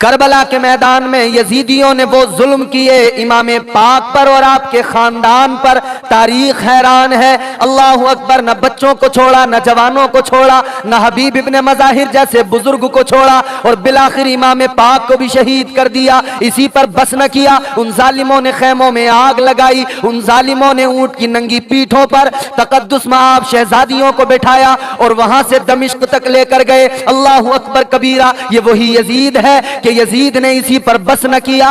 Karbala के मैदान में यजीदियों ने वो जुल्म किए इमाम पाक पर और आपके खानदान पर, तारीख हैरान है। अल्लाह अकबर, न बच्चों को छोड़ा, न जवानों को छोड़ा, न हबीब इब्ने मज़ाहिर जैसे बुजुर्ग को छोड़ा, और बिलाखिर इमाम पाक को भी शहीद कर दिया। इसी पर बस न किया, उन जालिमों ने खैमों में आग लगाई, उन जालिमों ने ऊंट की नंगी पीठों पर तकद्दुस मआब शहजादियों को बैठाया और वहां से दमिश्क तक लेकर गए। अल्लाह अकबर कबीरा, ये वही यजीद है कि यजीद ने इसी पर बस न किया।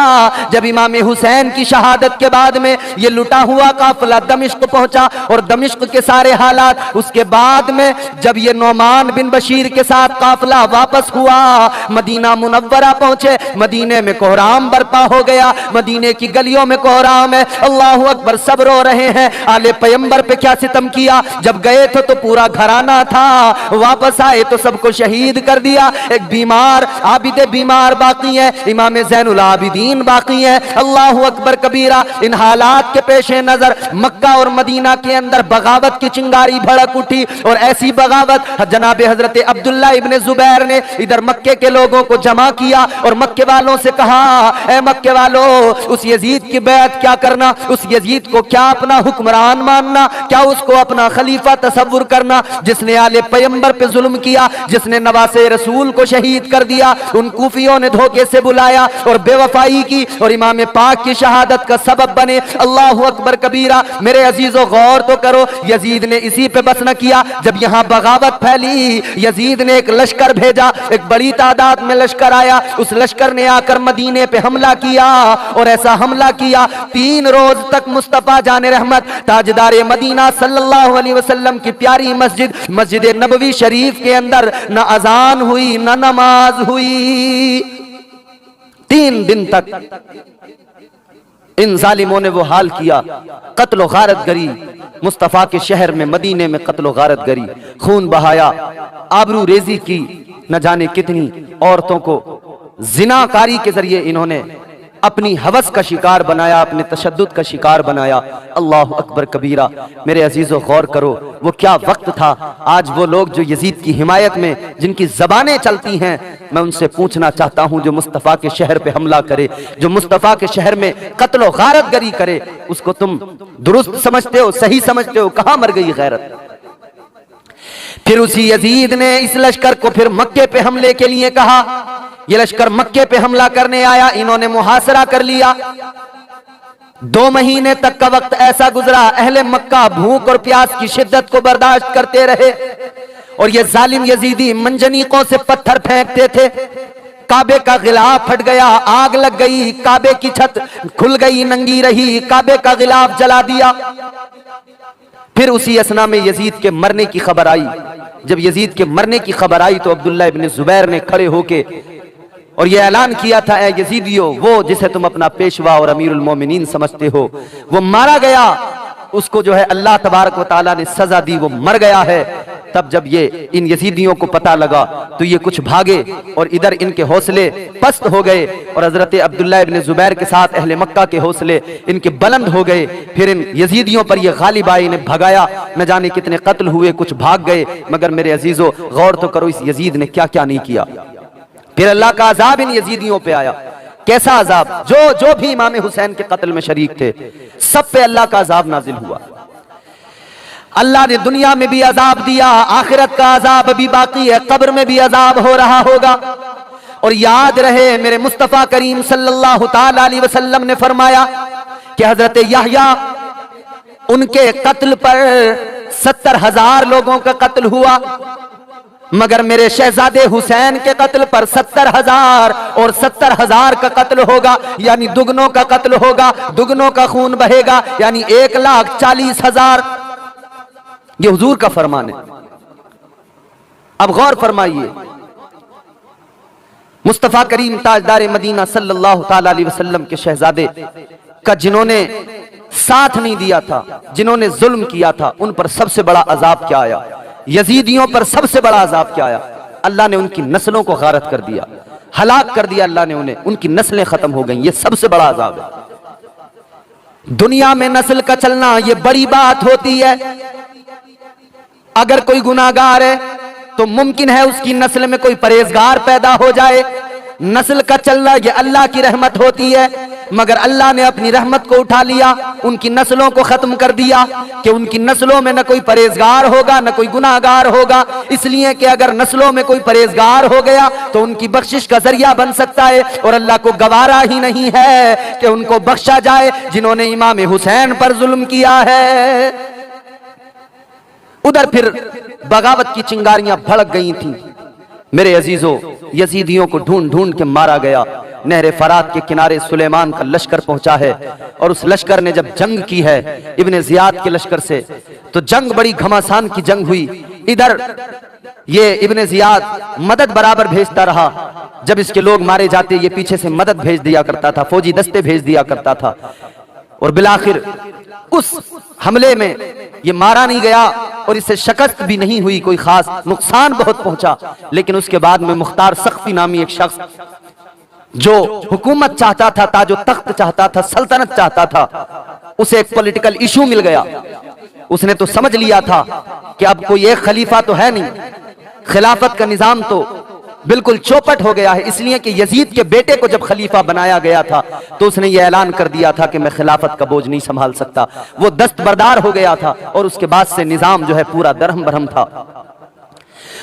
जब इमाम हुसैन की शहादत के बाद में ये लुटा हुआ काफिला दमिश्क पहुंचा और दमिश्क के सारे हालात, उसके बाद में जब ये नौमान बिन बशीर के साथ काफिला वापस हुआ, मदीना मुनव्वरा पहुंचे, मदीने में कोहराम बर्पा हो गया, मदीने की गलियों में कोहराम है। अल्लाह अकबर, सब रो रहे हैं, आले पैगंबर पे क्या सितम किया। जब गए थे तो पूरा घराना था, वापस आए तो सबको शहीद कर दिया। एक बीमार आबिद बीमार बाकी है, इमाम ज़ैनुल आबिदीन बाकी है। अल्लाह अकबर कबीरा। इन हालात के पेश नजर मक्का और मदीना के अंदर बगावत की चिंगारी भड़क उठी, और ऐसी बगावत जनाब हजरत अब्दुल्ला इब्ने जुबैर ने इधर मक्के के लोगों को जमा किया और मक्के वालों से कहा, ए मक्के वालों, उस यजीद की बैत क्या करना, उस यजीद को क्या अपना हुक्मरान मानना, क्या उसको अपना खलीफा तसव्वुर करना, जिसने आले पैगंबर पे जुल्म किया, जिसने नवासे रसूल को शहीद कर दिया। उन कूफियों ने धोखे से बुलाया और बेवफाई की और इमाम पाक की शहादत का सबब बने। अल्लाह अकबर कबीरा। मेरे अजीजों, गौर तो करो, यजीद ने इसी पे बस न किया। जब यहां बगावत फैली, यजीद ने एक लश्कर भेजा, एक बड़ी तादाद में लश्कर आया। उस लश्कर ने आकर मदीने पे हमला किया और ऐसा हमला किया 3 रोज तक मुस्तफा जाने रहमत ताजदार मदीना सल्लल्लाहु अलैहि वसल्लम की प्यारी मस्जिद मस्जिद नबवी शरीफ के अंदर न अजान हुई, न नमाज हुई। 3 दिन तक इन जालिमों ने वो हाल किया। कत्ल व गारत गरी, मुस्तफा के शहर में मदीने में कत्ल व गारत गरी, खून बहाया, आबरू रेजी की, न जाने कितनी औरतों को जिनाकारी के जरिए इन्होंने अपनी हवस का शिकार बनाया, अपने तशद्दुद का शिकार बनाया। अल्लाह अकबर कबीरा। मेरे अजीजों, गौर करो, वो क्या वक्त था। आज वो लोग जो यजीद की हिमायत में जिनकी जबानें चलती हैं, मैं उनसे पूछना चाहता हूं, जो मुस्तफ़ा के शहर पे हमला करे, जो मुस्तफ़ा के शहर में कत्ल व गारत गरी करे, उसको तुम दुरुस्त समझते हो, सही समझते हो? कहां मर गई गैरत? फिर उसी यजीद ने इस लश्कर को फिर मक्के पे हमले के लिए कहा। ये लश्कर मक्के पे हमला करने आया, इन्होंने मुहासरा कर लिया। 2 महीने तक का वक्त ऐसा गुजरा, अहले मक्का भूख और प्यास की शिद्दत को बर्दाश्त करते रहे और ये जालिम यजीदी मंजनीकों से पत्थर फेंकते थे। काबे का गिलाफ फट गया, आग लग गई, काबे की छत खुल गई, नंगी रही, काबे का गिलाफ जला दिया। फिर उसी असना में यजीद के मरने की खबर आई। जब यजीद के मरने की खबर आई तो अब्दुल्ला इब्ने जुबैर ने खड़े होके और ये ऐलान किया था, ए यजीदियो, वो जिसे तुम अपना पेशवा और अमीरुल मोमिनीन समझते हो, वो मारा गया, उसको जो है अल्लाह तबारक व तआला ने सजा दी, वो मर गया है। तब जब ये इन यजीदियों को पता लगा तो ये कुछ भागे और इधर इनके हौसले पस्त हो गए और हजरत अब्दुल्ला इब्ने जुबैर के साथ अहले मक्का के हौसले इनके बुलंद हो गए। फिर इन यजीदियों पर ये गालिब आए, इन्हें भगाया, न जाने कितने कत्ल हुए, कुछ भाग गए। मगर मेरे अजीजों, गौर तो करो, इस यजीद ने क्या क्या नहीं किया। फिर अल्लाह का अजाब इन यजीदियों पे आया। कैसा अजाब? जो भी इमाम हुसैन के कत्ल में शरीक थे, सब पे अल्लाह का अजाब नाजिल हुआ। अल्लाह ने दुनिया में भी अजाब दिया, आखिरत का अजाब अभी बाकी है, कब्र में भी अजाब हो रहा होगा। और याद रहे, मेरे मुस्तफा करीम सल्लल्लाहु ताला अलैहि वसल्लम ने फरमाया कि हजरत यहया, उनके कत्ल पर 70,000 लोगों का कत्ल हुआ, मगर मेरे शहजादे हुसैन के कत्ल पर 70,000 और 70,000 का कत्ल होगा, यानी दुगनों का कत्ल होगा, दुगनों का खून बहेगा, यानी 1,40,000। ये हुजूर का फरमान है। अब गौर फरमाइए, मुस्तफा करीम ताजदार मदीना सल्लल्लाहु ताला अलैहि वसल्लम के शहजादे का जिन्होंने साथ नहीं दिया था, जिन्होंने जुल्म किया था, उन पर सबसे बड़ा अजाब क्या आया? यजीदियों पर सबसे बड़ा अजाब क्या आया? अल्लाह ने उनकी नस्लों को गारत कर दिया, हलाक कर दिया अल्लाह ने उन्हें, उनकी नस्लें खत्म हो गई। ये सबसे बड़ा अजाब है। दुनिया में नस्ल का चलना ये बड़ी बात होती है। अगर कोई गुनाहगार है तो मुमकिन है उसकी नस्ल में कोई परहेजगार पैदा हो जाए, नस्ल का चलना ये अल्लाह की रहमत होती है, मगर अल्लाह ने अपनी रहमत को उठा लिया, उनकी नस्लों को खत्म कर दिया कि उनकी नस्लों में न कोई परहेजगार होगा न कोई गुनाहगार होगा। इसलिए कि अगर नस्लों में कोई परहेजगार हो गया तो उनकी बख्शिश का जरिया बन सकता है, और अल्लाह को गवारा ही नहीं है कि उनको बख्शा जाए जिन्होंने इमाम हुसैन पर जुल्म किया है। उधर फिर बगावत की चिंगारियां भड़क गई थीं। मेरे अजीजों, यजीदियों को ढूंढ ढूंढ के मारा गया। नहर फरात के किनारे सुलेमान का लश्कर पहुंचा है, और उस लश्कर ने जब जंग की है इब्ने जियाद के लश्कर से, तो जंग बड़ी घमासान की जंग हुई। इधर ये इब्ने जियाद मदद बराबर भेजता रहा, जब इसके लोग मारे जाते ये पीछे से मदद भेज दिया करता था, फौजी दस्ते भेज दिया करता था, और बिलाखिर उस हमले में ये मारा नहीं गया और इससे शिकस्त भी नहीं हुई, कोई खास नुकसान बहुत पहुंचा। लेकिन उसके बाद में मुख्तार सख्फी नामी एक शख्स जो हुकूमत चाहता था, ताजो तख्त चाहता था, सल्तनत चाहता था, उसे एक पॉलिटिकल इशू मिल गया। उसने तो समझ लिया था कि अब कोई एक खलीफा तो है नहीं, खिलाफत का निजाम तो बिल्कुल चौपट हो गया है। इसलिए कि यजीद के बेटे को जब खलीफा बनाया गया था तो उसने ये ऐलान कर दिया था कि मैं खिलाफत का बोझ नहीं संभाल सकता। वो दस्तबरदार हो गया था और उसके बाद से निजाम जो है पूरा दरहम बरहम था।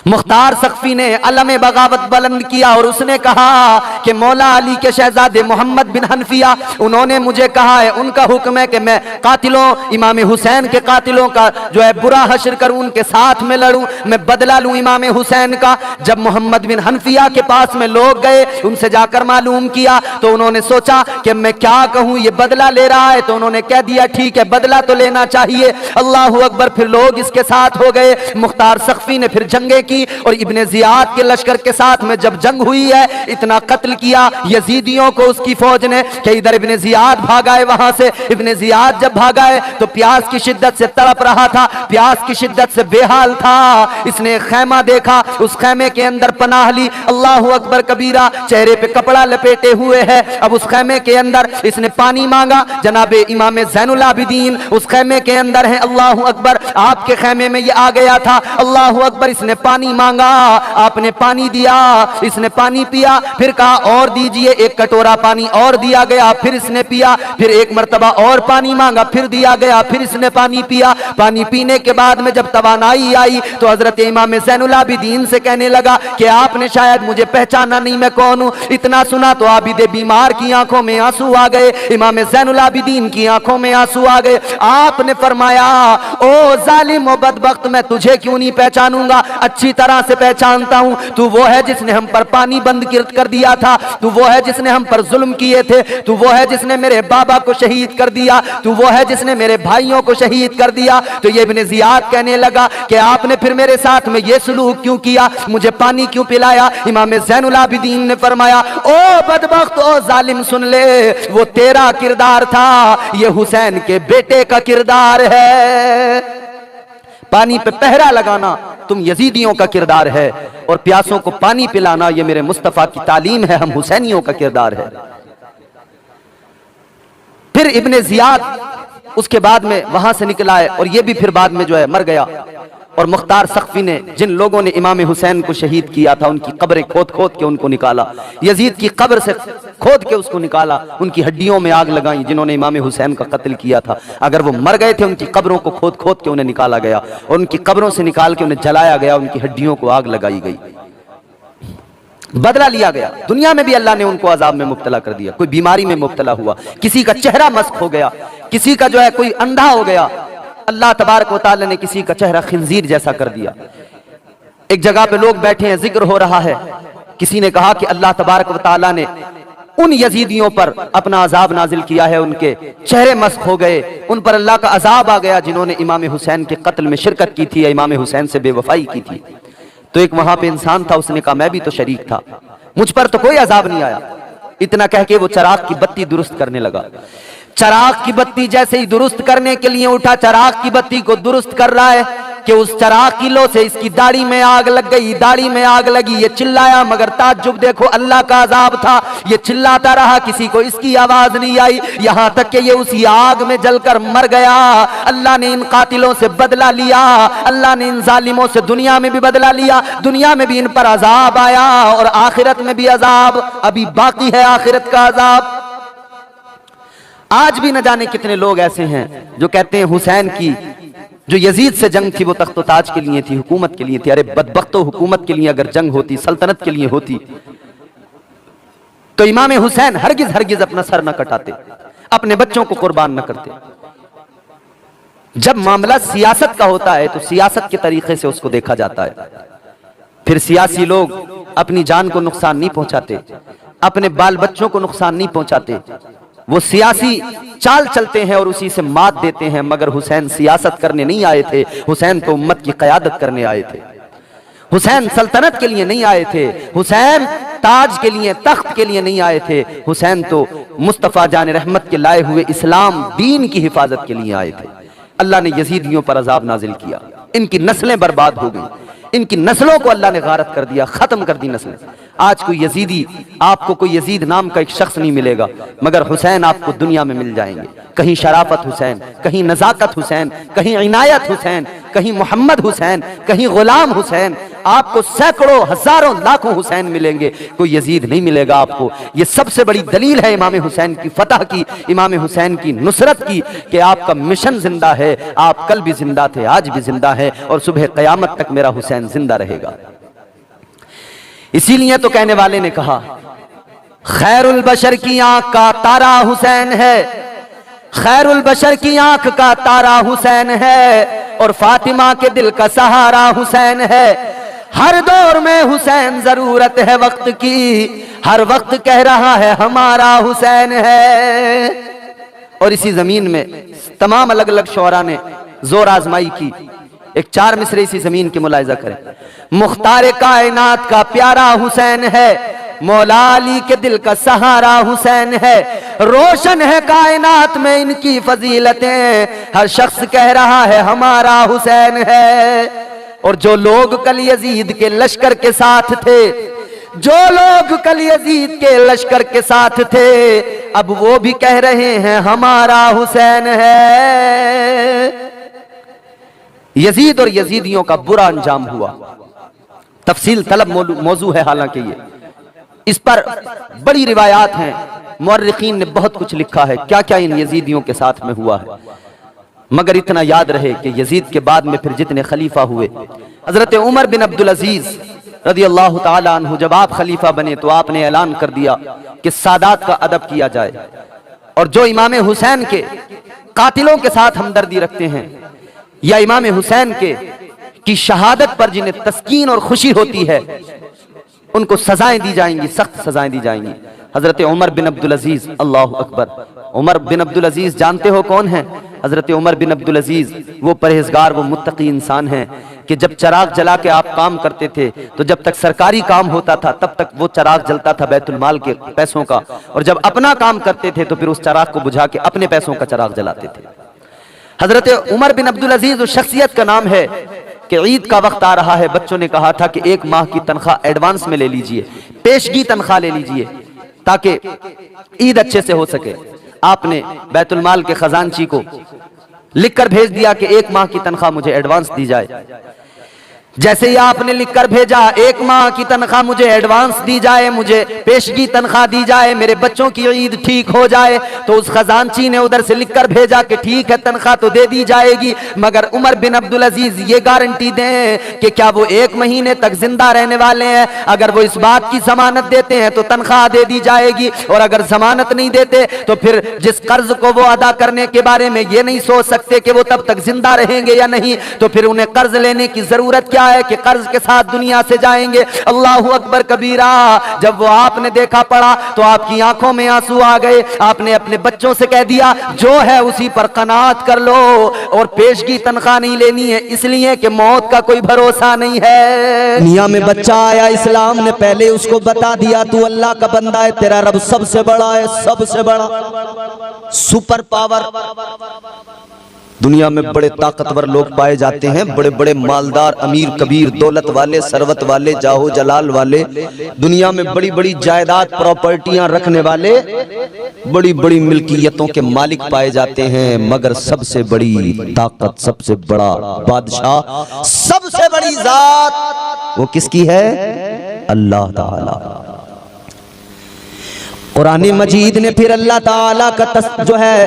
मुख्तार सख्फी ने अलम बगावत बुलंद किया और उसने कहा कि मौला अली के शहजादे मोहम्मद बिन हनफिया, उन्होंने मुझे कहा है, उनका हुक्म है कि मैं कातिलों इमाम हुसैन के कातिलों का जो है बुरा हश्र करूं, उनके साथ में लड़ूं, मैं बदला लूं इमाम हुसैन का। जब मोहम्मद बिन हनफिया के पास में लोग गए, उनसे जाकर मालूम किया तो उन्होंने सोचा कि मैं क्या कहूं, ये बदला ले रहा है, तो उन्होंने कह दिया ठीक है बदला तो लेना चाहिए। अल्लाह अकबर। फिर लोग इसके साथ हो गए। मुख्तार सख्फी ने फिर जंगे की और इब्ने जियाद के लश्कर के साथ में जब जंग हुई है, इतना कत्ल किया यजीदियों को उसकी फौज ने कि इधर इब्ने जियाद भागा है, वहां से इब्ने जियाद जब भागा है तो प्यास की शिद्दत से तड़प रहा था, प्यास की शिद्दत से बेहाल था। इसने खैमा देखा, उस खैमे के अंदर पनाह ली। अल्लाह अकबर कबीरा, चेहरे पे कपड़ा लपेटे हुए है। अब उस खैमे के अंदर इसने पानी मांगा। जनाबे इमाम ज़ैनुल आबिदीन उस खैमे के अंदर है। अल्लाह अकबर। आपके खैमे में ये आ गया था। अल्लाह अकबर। इसने पानी मांगा, आपने पानी दिया, इसने पानी पिया, फिर कहा और दीजिए, एक कटोरा पानी और दिया गया, फिर इसने पिया, फिर एक मर्तबा और पानी मांगा, फिर दिया गया, फिर इसने पानी पिया। पानी पीने के बाद में जब तवानाई आई तो हजरत इमाम ज़ैनुल आबिदीन से कहने लगा कि आपने शायद मुझे पहचाना नहीं, मैं कौन हूं। इतना सुना तो आबिदे बीमार की आंखों में आंसू आ गए, इमाम ज़ैनुल आबिदीन की आंखों में आंसू आ गए। आपने फरमाया, ओ जालिम ओ बदबख्त, मैं तुझे क्यों नहीं पहचानूंगा, अच्छी तरह से पहचानता हूं। तू वो है जिसने हम पर पानी बंद कर दिया था, तू वो है जिसने हम पर जुल्म किए थे, तू वो है जिसने मेरे बाबा को शहीद कर दिया, तू वो है जिसने मेरे भाइयों को शहीद कर दिया। तो ये इब्ने जियाद कहने लगा कि आपने फिर मेरे साथ में ये सलूक क्यों किया, मुझे पानी क्यों पिलाया। इमाम ज़ैनुल आबिदीन ने फरमाया, ओ बदबख्त, ओ जालिम, सुन ले, वो तेरा किरदार था, ये हुसैन के बेटे का किरदार है। पानी पे पहरा लगाना तुम यजीदियों का किरदार है, और प्यासों को पानी पिलाना ये मेरे मुस्तफा की तालीम है, हम हुसैनियों का किरदार है। फिर इब्ने जियाद उसके बाद में वहां से निकला है, और ये भी फिर बाद में जो है मर गया। और मुख्तार सख्फी ने जिन लोगों ने इमाम हुसैन को शहीद किया था उनकी कब्रें खोद खोद के उनको निकाला, यजीद की कब्र से खोद के उसको निकाला, उनकी हड्डियों में आग लगाई जिन्होंने इमाम हुसैन का कत्ल किया था। अगर वो मर गए थे उनकी कब्रों को खोद खोद के उन्हें निकाला गया, और उनकी कब्रों से निकाल के उन्हें जलाया गया, उनकी हड्डियों को आग लगाई गई, बदला लिया गया। दुनिया में भी अल्लाह ने उनको अजाब में मुब्तला कर दिया। कोई बीमारी में मुब्तला हुआ, किसी का चेहरा मस्क हो गया, किसी का जो है कोई अंधा हो गया, अल्लाह तबारक व तआला ने किसी का चेहरा खिंजीर जैसा कर दिया। एक जगह पे लोग बैठे हैं, जिक्र हो रहा है, किसी ने कहा कि अल्लाह तबारक व तआला ने उन यजीदियों पर अपना अजाब नाजिल किया है, उनके चेहरे मस्क हो गए, उन पर अल्लाह का अजाब आ गया जिन्होंने इमाम हुसैन के कत्ल में शिरकत की थी या इमाम हुसैन से बेवफाई की थी। तो एक वहां पे इंसान था, उसने कहा मैं भी तो शरीक था, मुझ पर तो कोई अजाब नहीं आया। इतना कह के वो चराग की बत्ती दुरुस्त करने लगा। चराग की बत्ती जैसे ही दुरुस्त करने के लिए उठा, चराग की बत्ती को दुरुस्त कर रहा है, कि उस चराग की लो से इसकी दाढ़ी में आग लग गई, दाढ़ी में आग लगी, ये चिल्लाया मगर ताज्जुब देखो अल्लाह का अजाब था, ये चिल्लाता रहा, किसी को इसकी आवाज नहीं आई, यहां तक कि ये उसी आग में जलकर मर गया। अल्लाह ने इन कातिलों से बदला लिया, अल्लाह ने इन जालिमों से दुनिया में भी बदला लिया, दुनिया में भी इन पर अजाब आया और आखिरत में भी अजाब अभी बाकी है, आखिरत का अजाब। आज भी न जाने कितने लोग ऐसे हैं जो कहते हैं हुसैन की जो यजीद से जंग थी वो तख्त ताज के लिए थी, हुकूमत के लिए थी। अरे बदबख्तो, हुकूमत के लिए अगर जंग होती, सल्तनत के लिए होती तो इमाम हुसैन हरगिज हरगिज अपना सर न कटाते, अपने बच्चों को कुर्बान न करते। जब मामला सियासत का होता है तो सियासत के तरीके से उसको देखा जाता है। फिर सियासी लोग अपनी जान को नुकसान नहीं पहुंचाते, अपने बाल बच्चों को नुकसान नहीं पहुंचाते, वो सियासी चाल चलते हैं और उसी से मात देते हैं। मगर हुसैन सियासत करने नहीं आए थे, हुसैन तो उम्मत की क़यादत करने आए थे। हुसैन सल्तनत के लिए नहीं आए थे, हुसैन ताज के लिए, तख्त के लिए नहीं आए थे, हुसैन तो मुस्तफ़ा जान रहमत के लाए हुए इस्लाम दीन की हिफाजत के लिए आए थे। अल्लाह ने यजीदियों पर अजाब नाजिल किया, इनकी नस्लें बर्बाद हो गई, इनकी नस्लों को अल्लाह ने गारत कर दिया, खत्म कर दी नस्लें। आज कोई यजीदी, आपको कोई यजीद नाम का एक शख्स नहीं मिलेगा, मगर हुसैन आपको दुनिया में मिल जाएंगे। कहीं शराफत हुसैन, कहीं नजाकत हुसैन, कहीं इनायत हुसैन, कहीं मोहम्मद हुसैन, कहीं गुलाम हुसैन, आपको सैकड़ों हजारों लाखों हुसैन मिलेंगे, कोई यजीद नहीं मिलेगा आपको। ये सबसे बड़ी दलील है इमाम हुसैन की फतह की, इमाम हुसैन की नुसरत की, कि आपका मिशन जिंदा है, आप कल भी जिंदा थे, आज भी जिंदा है और सुबह क़यामत तक मेरा हुसैन जिंदा रहेगा। इसीलिए तो कहने वाले ने कहा, खैरुल बशर की आंख का तारा हुसैन है, खैरुल बशर की आंख का तारा हुसैन है और फातिमा के दिल का सहारा हुसैन है। हर दौर में हुसैन जरूरत है वक्त की, हर वक्त कह रहा है हमारा हुसैन है। और इसी जमीन में तमाम अलग अलग शोरा ने जोर आजमाई की। एक 4 मिसरे इसी जमीन के मुलाहिजा करें। मुख्तार कायनात का प्यारा हुसैन है, मौला अली के दिल का सहारा हुसैन है, रोशन है कायनात में इनकी फजीलतें, हर शख्स कह रहा है हमारा हुसैन है। और जो लोग कल यजीद के लश्कर के साथ थे, जो लोग कल यजीद के लश्कर के साथ थे, अब वो भी कह रहे हैं हमारा हुसैन है। यजीद और यजीदियों का बुरा अंजाम हुआ, तफसील तलब मौजू है, हालांकि ये इस पर बड़ी रिवायात हैं, मुअर्रिखीन ने बहुत कुछ लिखा है क्या क्या इन यजीदियों के साथ में हुआ है। मगर इतना याद रहे कि यजीद के बाद में फिर जितने खलीफा हुए, हजरत उमर बिन अब्दुल अजीज रज़ी अल्लाह ताला अन्हु, जब आप खलीफा बने तो आपने ऐलान कर दिया कि सादात का अदब किया जाए, और जो इमाम हुसैन के कातिलों के साथ हमदर्दी रखते हैं या इमाम हुसैन की शहादत पर जिन्हें तस्कीन और खुशी होती है, उनको सजाएं दी जाएंगी, सख्त सजाएं दी जाएंगी। हजरत उमर बिन अब्दुल अजीज, अल्लाह अकबर। उमर बिन अब्दुल अजीज जानते हो कौन है? हजरत उमर बिन अब्दुल अजीज वो परहेजगार, वो मुत्तकी इंसान हैं कि जब चराग जला के आप काम करते थे तो जब तक सरकारी काम होता था तब तक वो चराग जलता था बैतुल माल के पैसों का, और जब अपना काम करते थे तो फिर उस चराग को बुझा के अपने पैसों का चराग जलाते थे। हजरत उमर बिन अब्दुल अजीज उस शख्सियत का नाम है कि ईद का वक्त आ रहा है, बच्चों ने कहा था कि 1 माह की तनख्वाह एडवांस में ले लीजिए, पेशगी तनख्वाह ले लीजिए ताकि ईद अच्छे से हो सके। आपने बैतुल माल के खजानची को लिखकर भेज दिया कि 1 माह की तनख्वाह मुझे एडवांस दी जाए। जैसे ही आपने लिखकर भेजा 1 माह की तनख्वाह मुझे एडवांस दी जाए, मुझे पेशगी तनख्वाह दी जाए, मेरे बच्चों की ईद ठीक हो जाए, तो उस खजानची ने उधर से लिखकर भेजा कि ठीक है तनख्वाह तो दे दी जाएगी, मगर उमर बिन अब्दुल अजीज ये गारंटी दें कि क्या वो 1 महीने तक जिंदा रहने वाले हैं। अगर वो इस बात की जमानत देते हैं तो तनख्वाह दे दी जाएगी, और अगर जमानत नहीं देते तो फिर जिस कर्ज को वो अदा करने के बारे में ये नहीं सोच सकते कि वो तब तक जिंदा रहेंगे या नहीं, तो फिर उन्हें कर्ज लेने की जरूरत क्या है कि कर्ज के साथ दुनिया से जाएंगे। अल्लाहु अकबर कबीरा। जब वो आपने देखा पड़ा तो आपकी आंखों में आंसू आ गए, आपने अपने बच्चों से कह दिया जो है उसी पर कनात कर लो, और पेशगी तनख्वाह नहीं लेनी है इसलिए कि मौत का कोई भरोसा नहीं है। दुनिया में बच्चा आया, इस्लाम ने पहले उसको बता दिया तू अल्लाह का बंदा है, तेरा रब सबसे बड़ा है, सबसे बड़ा सुपर पावर। दुनिया में बड़े ताकतवर लोग पाए जाते हैं, बड़े बड़े मालदार, अमीर कबीर, दौलत वाले, सरवत वाले, जाहो जलाल वाले, दुनिया में बड़ी बड़ी जायदाद प्रॉपर्टियां रखने वाले, बड़ी बड़ी मिल्कियतों के मालिक पाए जाते हैं, मगर सबसे बड़ी ताकत, सबसे बड़ा बादशाह, सबसे बड़ी जात वो किसकी है? अल्लाह ताला। कुरान मजीद ने फिर अल्लाह ताला का जो है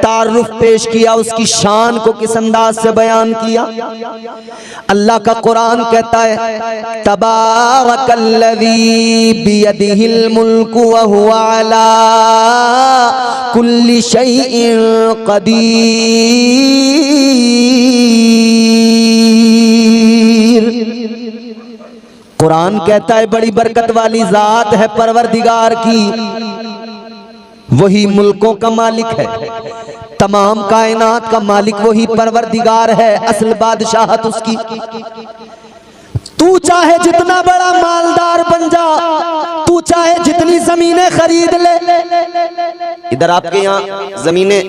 तारुफ पेश किया, उसकी शान को किस अंदाज से बयान किया। अल्लाह का कुरान कहता है तबारकल्लज़ी बियदिहिल मुल्कु व हुवा अला कुल्ली शैइन कदीर। कुरान कहता है बड़ी बरकत वाली जात है परवरदिगार की, वही मुल्कों का मालिक है, तमाम कायनात का मालिक वही परवरदिगार है, असल बादशाहत उसकी। तू चाहे जितना बड़ा मालदार बन जा, तू चाहे जितनी जमीनें खरीद ले। इधर आपके यहाँ जमीनें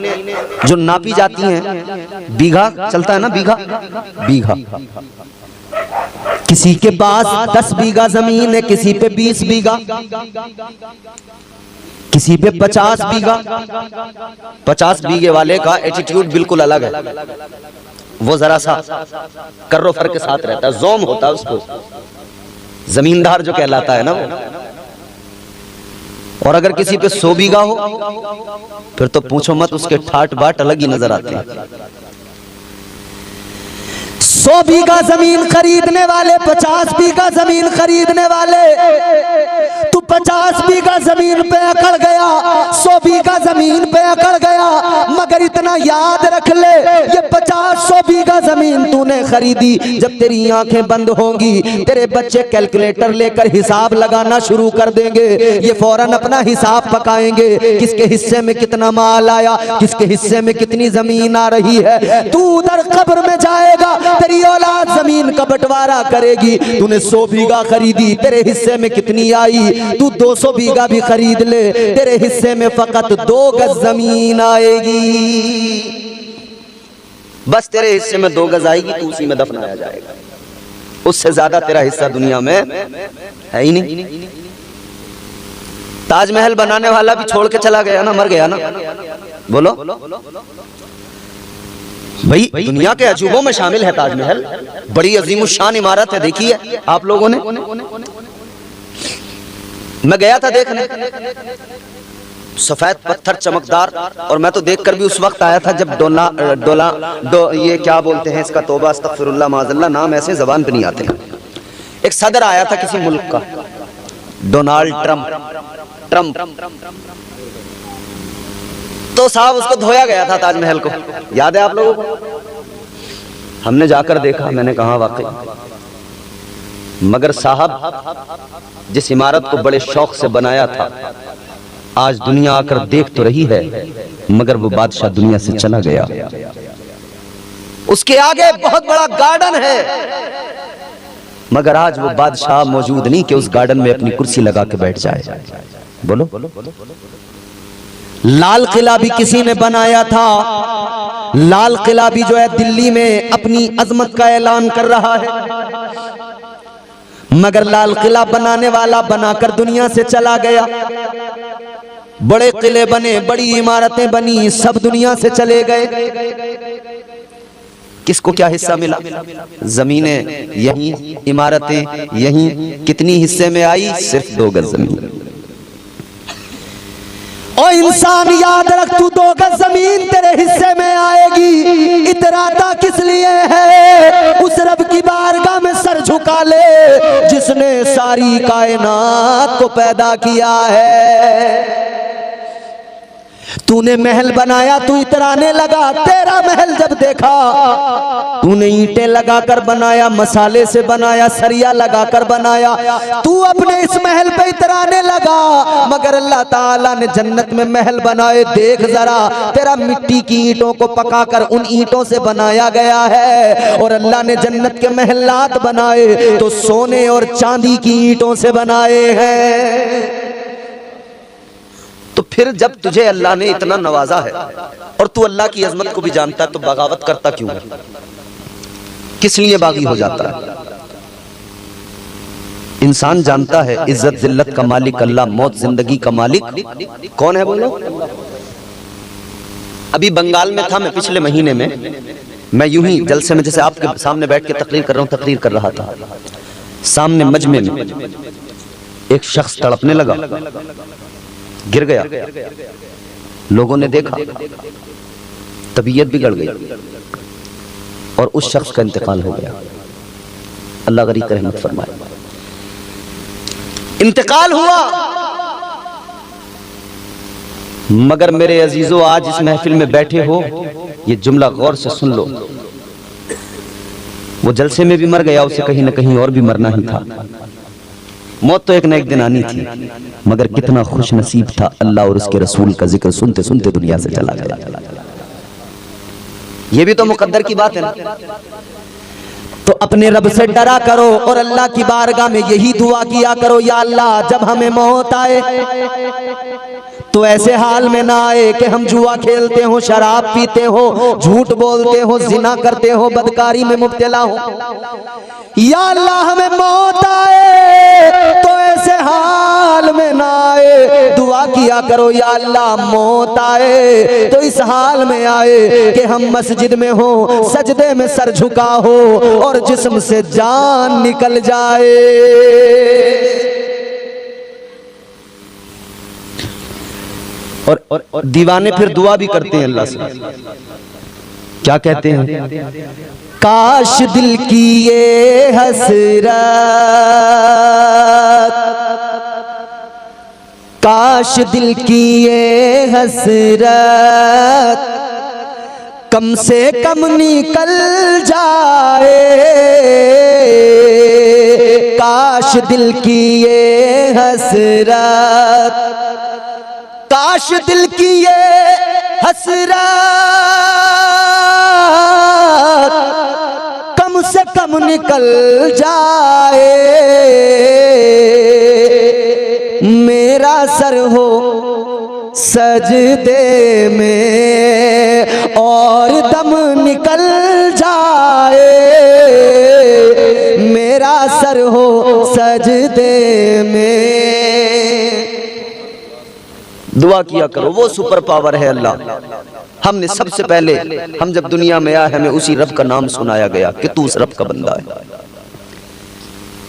जो नापी जाती हैं, बीघा चलता है ना, बीघा बीघा। किसी के पास 10 बीघा जमीन है, किसी पे 20 बीघा, किसी पे 50 बीघा। 50 बीघे वाले का एटीट्यूड बिल्कुल अलग है, वो जरा सा कर्रो फर के साथ रहता है, जोम होता है उसको, जमींदार जो कहलाता है ना वो। और अगर किसी पे 100 बीघा हो फिर तो पूछो मत, उसके ठाट बाट अलग ही नजर आते हैं। 100 बीघा जमीन खरीदने वाले, 50 बीघा जमीन खरीदने वाले, तू 50 बीघा जमीन पे अकड़ गया, 100 बीघा जमीन पे अकड़ गया, मगर इतना याद रख ले, ये 50-100 बीघा जमीन तूने खरीदी, जब तेरी आंखें बंद होंगी तेरे बच्चे कैलकुलेटर लेकर हिसाब लगाना शुरू कर देंगे, ये फौरन अपना हिसाब पकाएंगे, किसके हिस्से में कितना माल आया, किसके हिस्से में कितनी जमीन आ रही है। तू उधर कब्र में जाएगा, तेरी औलाद जमीन का बंटवारा करेगी, तूने 100 बीघा खरीदी, तेरे हिस्से में कितनी आई, तू 200 बीघा भी खरीद ले, तेरे हिस्से में फकत 2 गज जमीन आएगी, बस तेरे हिस्से में 2 गज आएगी, तू उसी में दफनाया जाएगा, उससे ज्यादा तेरा हिस्सा दुनिया में है ही नहीं। ताजमहल बनाने वाला भी छोड़ के चला गया ना, मर गया ना, बोलो भाई, दुनिया के अजूबों में शामिल है ताजमहल, बड़ी अजीमुशान इमारत है, देखी है आप लोगों ने। मैं गया था देखने, सफेद पत्थर चमकदार, और मैं तो देखकर भी उस वक्त आया था जब ये क्या बोलते हैं इसका, तौबा अस्तगफिरुल्लाह माज़ल्लाह, नाम ऐसे जबान पे नहीं आते हैं। एक सदर आया था किसी मुल्क का, डोनाल्ड ट्रम्प, तो साहब उसको धोया गया था ताजमहल को, याद है आप लोगों को? हमने जाकर देखा, मैंने कहा वाकई, मगर साहब जिस इमारत को बड़े शौक से बनाया था, आज दुनिया आकर देख तो रही है, मगर वो बादशाह दुनिया से चला गया। उसके आगे बहुत बड़ा गार्डन है, मगर आज वो बादशाह मौजूद नहीं कि उस गार्डन में अपनी कुर्सी लगा के बैठ जाए। बोलो, लाल किला भी किसी ने बनाया था, लाल किला भी जो है दिल्ली में अपनी अजमत का ऐलान कर रहा है, मगर लाल किला बनाने वाला बनाकर दुनिया से चला गया। बड़े किले बने, बड़ी इमारतें बनी, सब दुनिया से चले गए। किसको क्या हिस्सा मिला? जमीनें यहीं, इमारतें यहीं, कितनी हिस्से में आई? सिर्फ 2 गज जमीन। ओ इंसान याद रख, तू 2 गज जमीन तेरे हिस्से में आएगी, इतराता किस लिए है? उस रब की बारगाह में सर झुका ले जिसने सारी कायनात को पैदा किया है। तूने महल बनाया, तू इतराने लगा, तेरा महल जब देखा, तूने ईंटें लगाकर बनाया, मसाले से बनाया, सरिया लगाकर बनाया, तू अपने इस महल पे इतराने लगा, मगर अल्लाह ताला ने जन्नत में महल बनाए। देख जरा, तेरा मिट्टी की ईंटों को पकाकर उन ईंटों से बनाया गया है, और अल्लाह ने जन्नत के महलात बनाए तो सोने और चांदी की ईंटों से बनाए हैं। तो फिर जब तुझे अल्लाह ने इतना नवाजा है और तू अल्लाह की अजमत को भी जानता है, तो बगावत करता क्यों है? किस लिए बागी हो जाता है? इंसान जानता है इज्जत जिल्लत का मालिक अल्लाह, मौत जिंदगी का मालिक कौन है? बोलो। अभी बंगाल में था मैं पिछले महीने में, मैं यूं ही जलसे में जैसे आपके सामने बैठ के तकरीर कर रहा हूं, तकरीर कर रहा था। सामने मजमे में एक शख्स तड़पने लगा, गिर गया। लोगों ने देखा, तबीयत बिगड़ गई और उस शख्स का इंतकाल हो गया। अल्लाह गरीब रहमत फरमाए। इंतकाल हुआ, मगर मेरे अजीजों आज इस महफिल में बैठे हो, ये जुमला गौर से सुन लो। वो जलसे में भी मर गया, उसे कहीं ना कहीं और भी मरना ही था। मौत तो एक न एक दिन आनी थी, मगर कितना खुश नसीब था, अल्लाह और उसके रसूल का जिक्र सुनते सुनते दुनिया से चला गया। ये भी तो मुकद्दर की बात है ना। तो अपने रब से डरा करो और अल्लाह की बारगाह में यही दुआ किया करो, या अल्लाह जब हमें मौत आए तो ऐसे हाल में ना आए कि हम जुआ खेलते हो, शराब पीते हो, झूठ बोलते हो, जिना करते हो, बदकारी में मुब्तला हो। या अल्लाह हमें मौत आए तो ऐसे हाल में ना आए। दुआ किया करो, या अल्लाह मौत आए तो इस हाल में आए कि हम मस्जिद में हो, सजदे में सर झुका हो और जिस्म से जान निकल जाए। और दीवाने फिर दुआ भी करते हैं अल्लाह से, क्या कहते हैं? काश दिल की ये हसरत, काश दिल की ये हसरत कम से कम निकल जाए। काश दिल की ये हसरत, काश दिल की ये हसरत कम से कम निकल जाए। मेरा सर हो सजदे में और दम निकल जाए। मेरा सर हो सजदे में। दुआ किया करो, वो सुपर पावर है अल्लाह। हमने सबसे पहले, हम जब दुनिया में आए, हमें उसी रब का नाम सुनाया गया कि तू उस रब का बंदा है।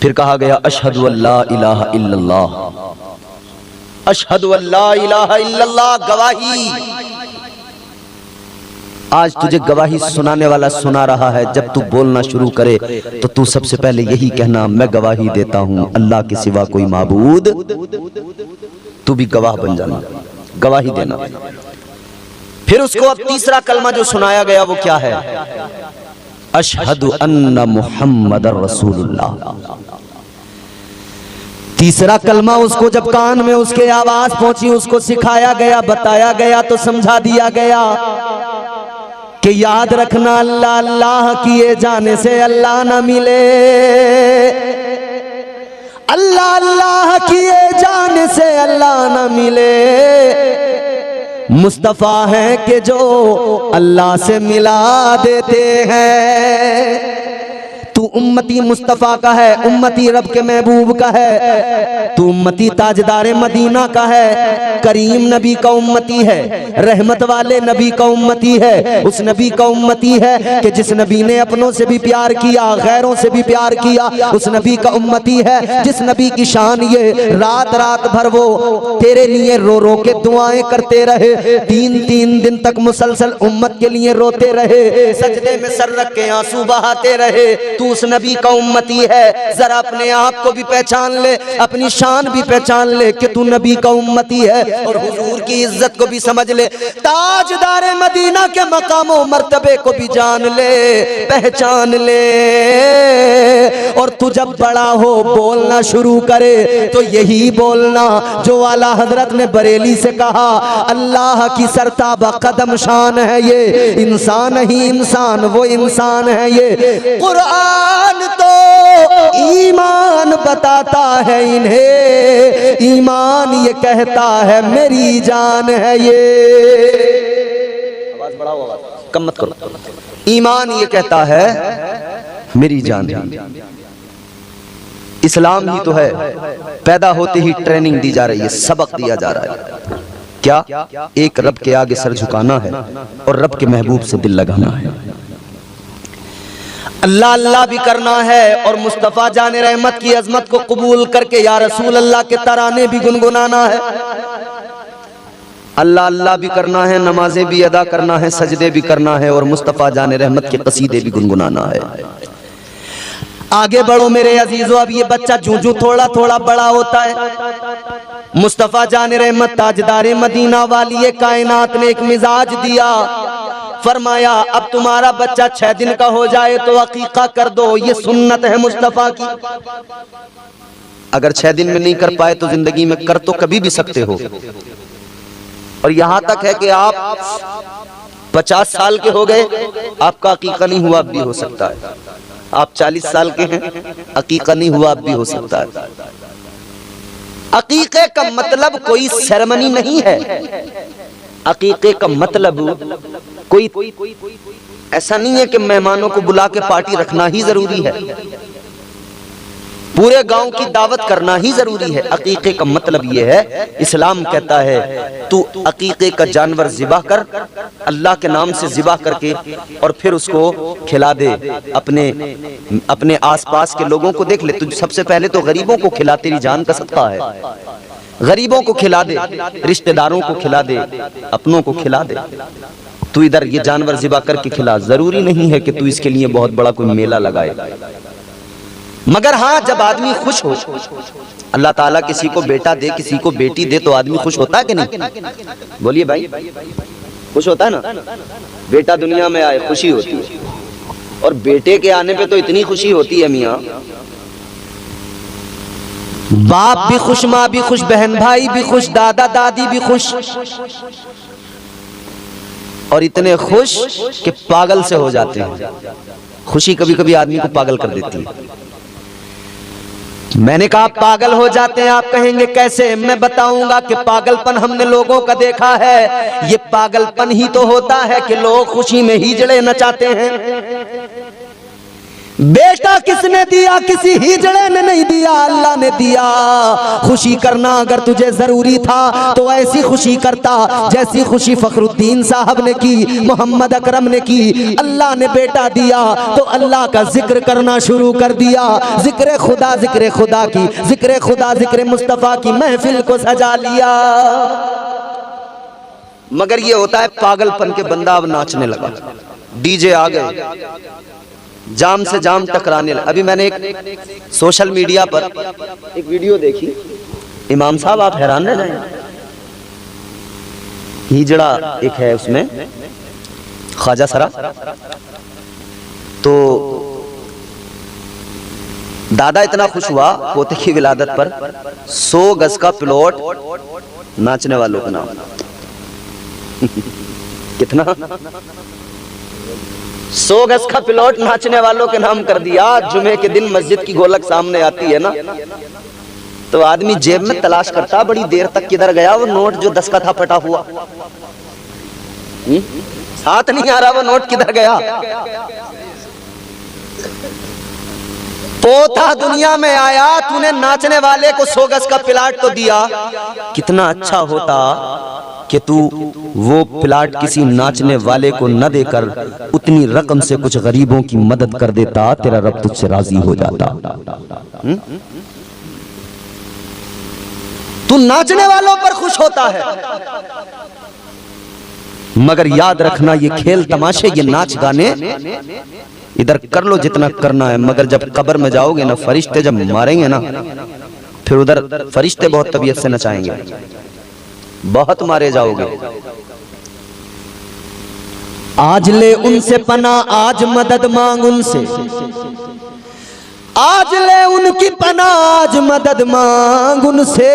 फिर कहा गया अशहदु अल्ला इलाहा इल्लल्लाह, अशहदु अल्ला इलाहा इल्लल्लाह, गवाही। आज तुझे गवाही सुनाने वाला सुना रहा है। जब तू बोलना शुरू करे तो तू सबसे पहले यही कहना, मैं गवाही देता हूं अल्लाह के सिवा कोई माबूद। तू भी गवाह बन जाना, गवाही देना। फिर उसको अब तीसरा कलमा जो सुनाया गया वो क्या है? अशहदु अन्ना मुहम्मदर रसूलुल्लाह। तीसरा कलमा उसको जब कान में उसके आवाज पहुंची, उसको सिखाया गया, बताया गया, तो समझा दिया गया कि याद रखना, अल्लाह अल्लाह किए जाने से अल्लाह न मिले। अल्लाह अल्लाह किए जाने से अल्लाह न मिले। मुस्तफा हैं कि जो अल्लाह से मिला देते हैं। तू उम्मती मुस्तफा का है, उम्मती रब के महबूब का है, तू उम्मती ताजदार मदीना का है, करीम नबी का उम्मती है, रहमत वाले नबी का उम्मती है। उस नबी का उम्मती है कि जिस नबी ने अपनों से भी प्यार किया, गैरों से भी प्यार किया। उस नबी का उम्मती है जिस नबी की शान ये रात रात भर वो तेरे लिए रो रो के दुआएं करते रहे, 3-3 दिन तक मुसलसल उम्मत के लिए रोते रहे, सजदे में सर रख के आंसू बहाते रहे। तू उस नबी का उम्मती है। जरा अपने आप को भी पहचान ले, अपनी शान भी पहचान ले कि तू नबी का उम्मती है, और हुजूर की इज्जत को भी समझ ले, ताजदार मदीना के मकाम और मर्तबे को भी जान ले, पहचान ले। और तू जब बड़ा हो बोलना शुरू करे तो यही बोलना जो आला हजरत ने बरेली से कहा, अल्लाह की सरताबा कदम शान है ये, इंसान ही इंसान वो इंसान है ये। कुरान ईमान तो ईमान बताता है इन्हें, ईमान ये कहता है मेरी जान है ये। आवाज बढ़ाओ, आवाज कम मत करो। ईमान ये कहता है मेरी जान है। इस्लाम ही तो है, पैदा होते ही ट्रेनिंग दी जा रही है, सबक दिया जा रहा है। क्या? एक रब के आगे सर झुकाना है और रब के महबूब से दिल लगाना है। अल्लाह अल्लाह भी करना है और मुस्तफ़ा जाने रहमत की अजमत को कबूल करके या रसूल अल्लाह के तराने भी गुनगुनाना है। अल्लाह अल्लाह भी करना है, नमाजें भी अदा करना है, सजदे भी करना है और मुस्तफ़ा जाने रहमत के कसीदे भी गुनगुनाना है। आगे बढ़ो मेरे अजीजों, अब ये बच्चा जूं जूं थोड़ा थोड़ा बड़ा होता है। मुस्तफ़ा जाने रहमत ताजदारे मदीना वाली ये कायनात ने एक मिजाज दिया, फरमाया अब तुम्हारा बच्चा 6 दिन का हो जाए तो अकीका कर दो, ये सुन्नत है मुस्तफ़ा की। अगर 6 दिन में नहीं कर पाए तो जिंदगी में कर तो कभी भी सकते हो। और यहां तक है कि आप 50 साल के हो गए, आपका अकीका नहीं हुआ, अब भी हो सकता है। आप 40 साल के हैं, अकीका नहीं हुआ, अब भी हो सकता है। अकीके का मतलब कोई सेरेमनी नहीं है। अकीके का मतलब कोई ऐसा नहीं है कि मेहमानों को बुला के पार्टी रखना ही जरूरी है, पूरे गांव की दावत करना ही जरूरी है। अकीके का मतलब यह है, इस्लाम कहता है तू अकीके का जानवर ज़िबा कर, अल्लाह के नाम से ज़िबा करके और फिर उसको खिला दे। अपने आसपास के लोगों को देख ले, तू सबसे पहले तो गरीबों को खिला, तेरी जान का सदका है। गरीबों को खिला दे, रिश्तेदारों को खिला दे, अपनों को खिला दे। तू इधर ये जानवर ज़िबा करके खिला। जरूरी नहीं है कि तू इसके लिए बहुत बड़ा कोई मेला लगाए, मगर हाँ जब आदमी खुश हो, अल्लाह ताला किसी को बेटा दे, किसी को बेटी दे तो आदमी खुश होता है कि नहीं? बोलिए भाई, खुश होता है ना? बेटा दुनिया में आए खुशी होती है, और बेटे के आने पे तो इतनी खुशी होती है मियाँ, बाप भी खुश, माँ भी खुश, बहन भाई भी खुश, दादा दादी भी खुश, और इतने खुश कि पागल से हो जाते हैं। खुशी कभी कभी आदमी को पागल कर देती है। मैंने कहा पागल हो जाते हैं। आप कहेंगे कैसे? मैं बताऊंगा कि पागलपन हमने लोगों का देखा है। ये पागलपन ही तो होता है कि लोग खुशी में हिजड़े नचाते हैं। बेटा किसने दिया? किसी हिजड़े ने नहीं दिया, अल्लाह ने दिया। खुशी करना अगर तुझे जरूरी था तो ऐसी खुशी करता जैसी खुशी फखरुद्दीन साहब ने की, मोहम्मद अकरम ने की। अल्लाह ने बेटा दिया तो अल्लाह का जिक्र करना शुरू कर दिया। जिक्र खुदा की, जिक्र खुदा, जिक्र मुस्तफ़ा की महफिल को सजा लिया। मगर ये होता है पागलपन के बंदा अब नाचने लगा, डीजे आ गए, जाम से जाम टकराने लगा। अभी मैंने एक सोशल मीडिया पर एक वीडियो देखी, इमाम साहब आप हैरान रह जाएंगे। हिजड़ा एक है, उसमें ख्वाजा सरा, तो दादा इतना खुश हुआ पोते की विलादत पर, 100 गज का प्लॉट नाचने वालों का नाम। कितना? 100 गज का प्लॉट नाचने वालों के नाम कर दिया। जुमे के दिन मस्जिद की गोलक सामने आती है ना, तो आदमी जेब में तलाश करता बड़ी देर तक, किधर गया वो नोट जो 10 का था फटा हुआ। साथ नहीं आ रहा वो नोट, किधर गया? पोता दुनिया में आया, तूने नाचने वाले को 100 गज का प्लाट तो दिया। कितना अच्छा होता कि तू वो प्लाट किसी नाचने वाले को न देकर उतनी रकम से कुछ गरीबों की मदद कर देता, तेरा रब तुझसे राजी हो जाता। तू नाचने वालों पर खुश होता है, मगर याद रखना ये खेल तमाशे, ये नाच गाने इधर कर लो जितना करना है, मगर जब कब्र में जाओगे ना, फरिश्ते जब मारेंगे ना, फिर उधर फरिश्ते बहुत तबीयत से नचाएंगे, बहुत मारे जाओगे। आज ले उनसे पना, आज मदद मांग उनसे, आज ले उनकी पना, आज मदद मांग उनसे।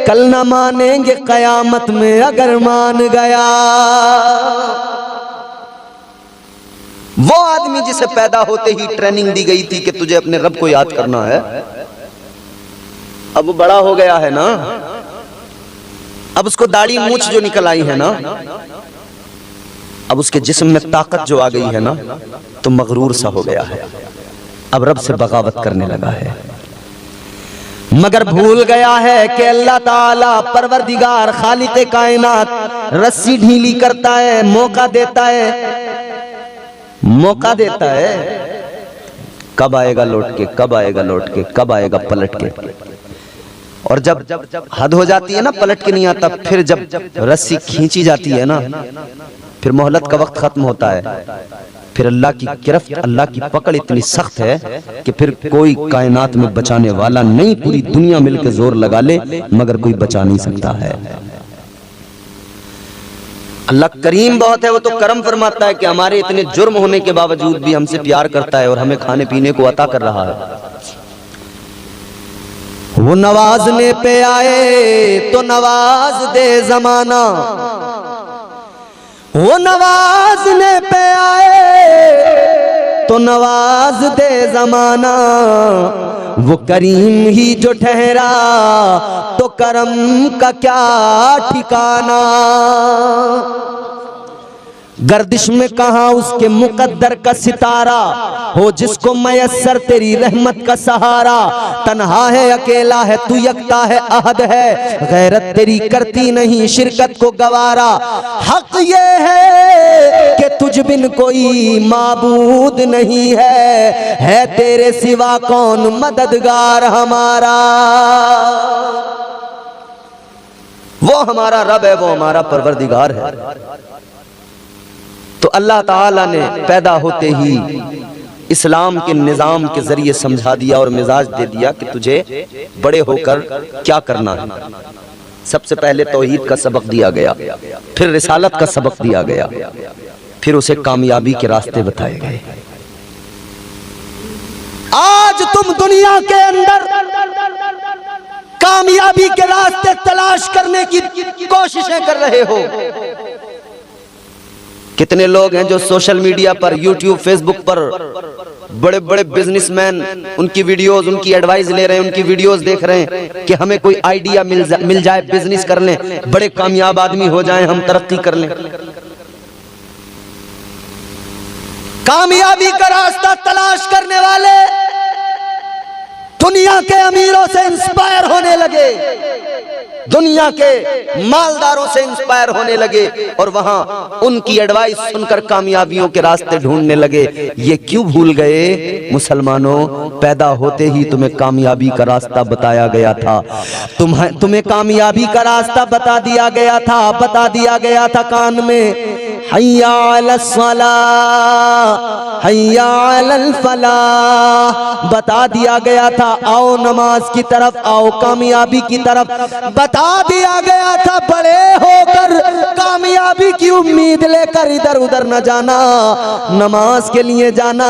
कल न मानेंगे कयामत में अगर मान गया। वो आदमी जिसे पैदा होते ही ट्रेनिंग दी गई थी कि तुझे अपने रब को याद करना है, अब वो बड़ा हो गया है ना, अब उसको दाढ़ी मूछ जो निकल आई है ना, अब उसके जिस्म में ताकत जो आ गई है ना, तो मगरूर सा हो गया है, अब रब से बगावत करने लगा है। मगर भूल गया है कि अल्लाह ताला परवरदिगार खालिक़े कायनात रस्सी ढीली करता है, मौका देता है, मौका देता है, कब आएगा लौट के, कब आएगा लौट के, कब आएगा पलट के। और जब हद हो जाती है ना, पलट के नहीं आता, फिर जब रस्सी खींची जाती है ना, फिर मोहलत का वक्त खत्म होता है, फिर अल्लाह की गिरफ्त, अल्लाह की पकड़ इतनी सख्त है कि फिर कोई कायनात में बचाने वाला नहीं, पूरी दुनिया मिलकर जोर लगा ले मगर कोई बचा नहीं सकता है। अल्लाह करीम बहुत है, वो तो करम फरमाता है कि हमारे इतने जुर्म होने के बावजूद भी हमसे प्यार करता है और हमें खाने पीने को अता कर रहा है। वो नवाजने पे आए तो नवाज दे जमाना, वो नवाजने पे आए तो नवाज दे जमाना, वो करीम ही जो ठहरा तो करम का क्या ठिकाना। गर्दिश में कहा उसके मुकद्दर का सितारा, हो जिसको मयस्सर तेरी रहमत का सहारा। तन्हा है अकेला है तू, यकता है अहद है, गैरत तेरी करती नहीं शिरकत को गवारा। हक ये है कि तुझ बिन कोई माबूद नहीं है तेरे सिवा कौन मददगार हमारा। वो हमारा रब है, वो हमारा परवरदिगार है। तो अल्लाह ताला ने पैदा होते ही इस्लाम के निज़ाम के जरिए समझा दिया और मिजाज दे दिया कि तुझे बड़े होकर क्या करना है। सबसे पहले तौहीद का सबक दिया गया, फिर रिसालत का सबक दिया गया, फिर उसे कामयाबी के रास्ते बताए गए। आज तुम दुनिया के अंदर कामयाबी के रास्ते तलाश करने की कोशिशें कर रहे हो। कितने लोग हैं जो सोशल मीडिया पर, यूट्यूब, फेसबुक पर बड़े बड़े बिजनेसमैन, उनकी वीडियोस, उनकी एडवाइस ले रहे हैं, उनकी वीडियोस देख रहे हैं कि हमें कोई आइडिया मिल जाए, बिजनेस कर लें, बड़े कामयाब आदमी हो जाएं, हम तरक्की कर लें। कामयाबी का रास्ता तलाश करने वाले दुनिया के अमीरों से इंस्पायर होने लगे, दुनिया के मालदारों से इंस्पायर होने लगे और वहां उनकी एडवाइस सुनकर कामयाबियों के रास्ते ढूंढने लगे। ये क्यों भूल गए मुसलमानों, पैदा होते ही तुम्हें कामयाबी का रास्ता बताया गया था, तुम्हें कामयाबी का रास्ता बता दिया गया था कान में, हय्या अलस सलाह हय्या अलल फलाह, बता दिया गया था आओ नमाज की तरफ, आओ कामयाबी की तरफ, बता दिया गया था बड़े होकर कामयाबी की उम्मीद लेकर इधर उधर न जाना, नमाज के लिए जाना,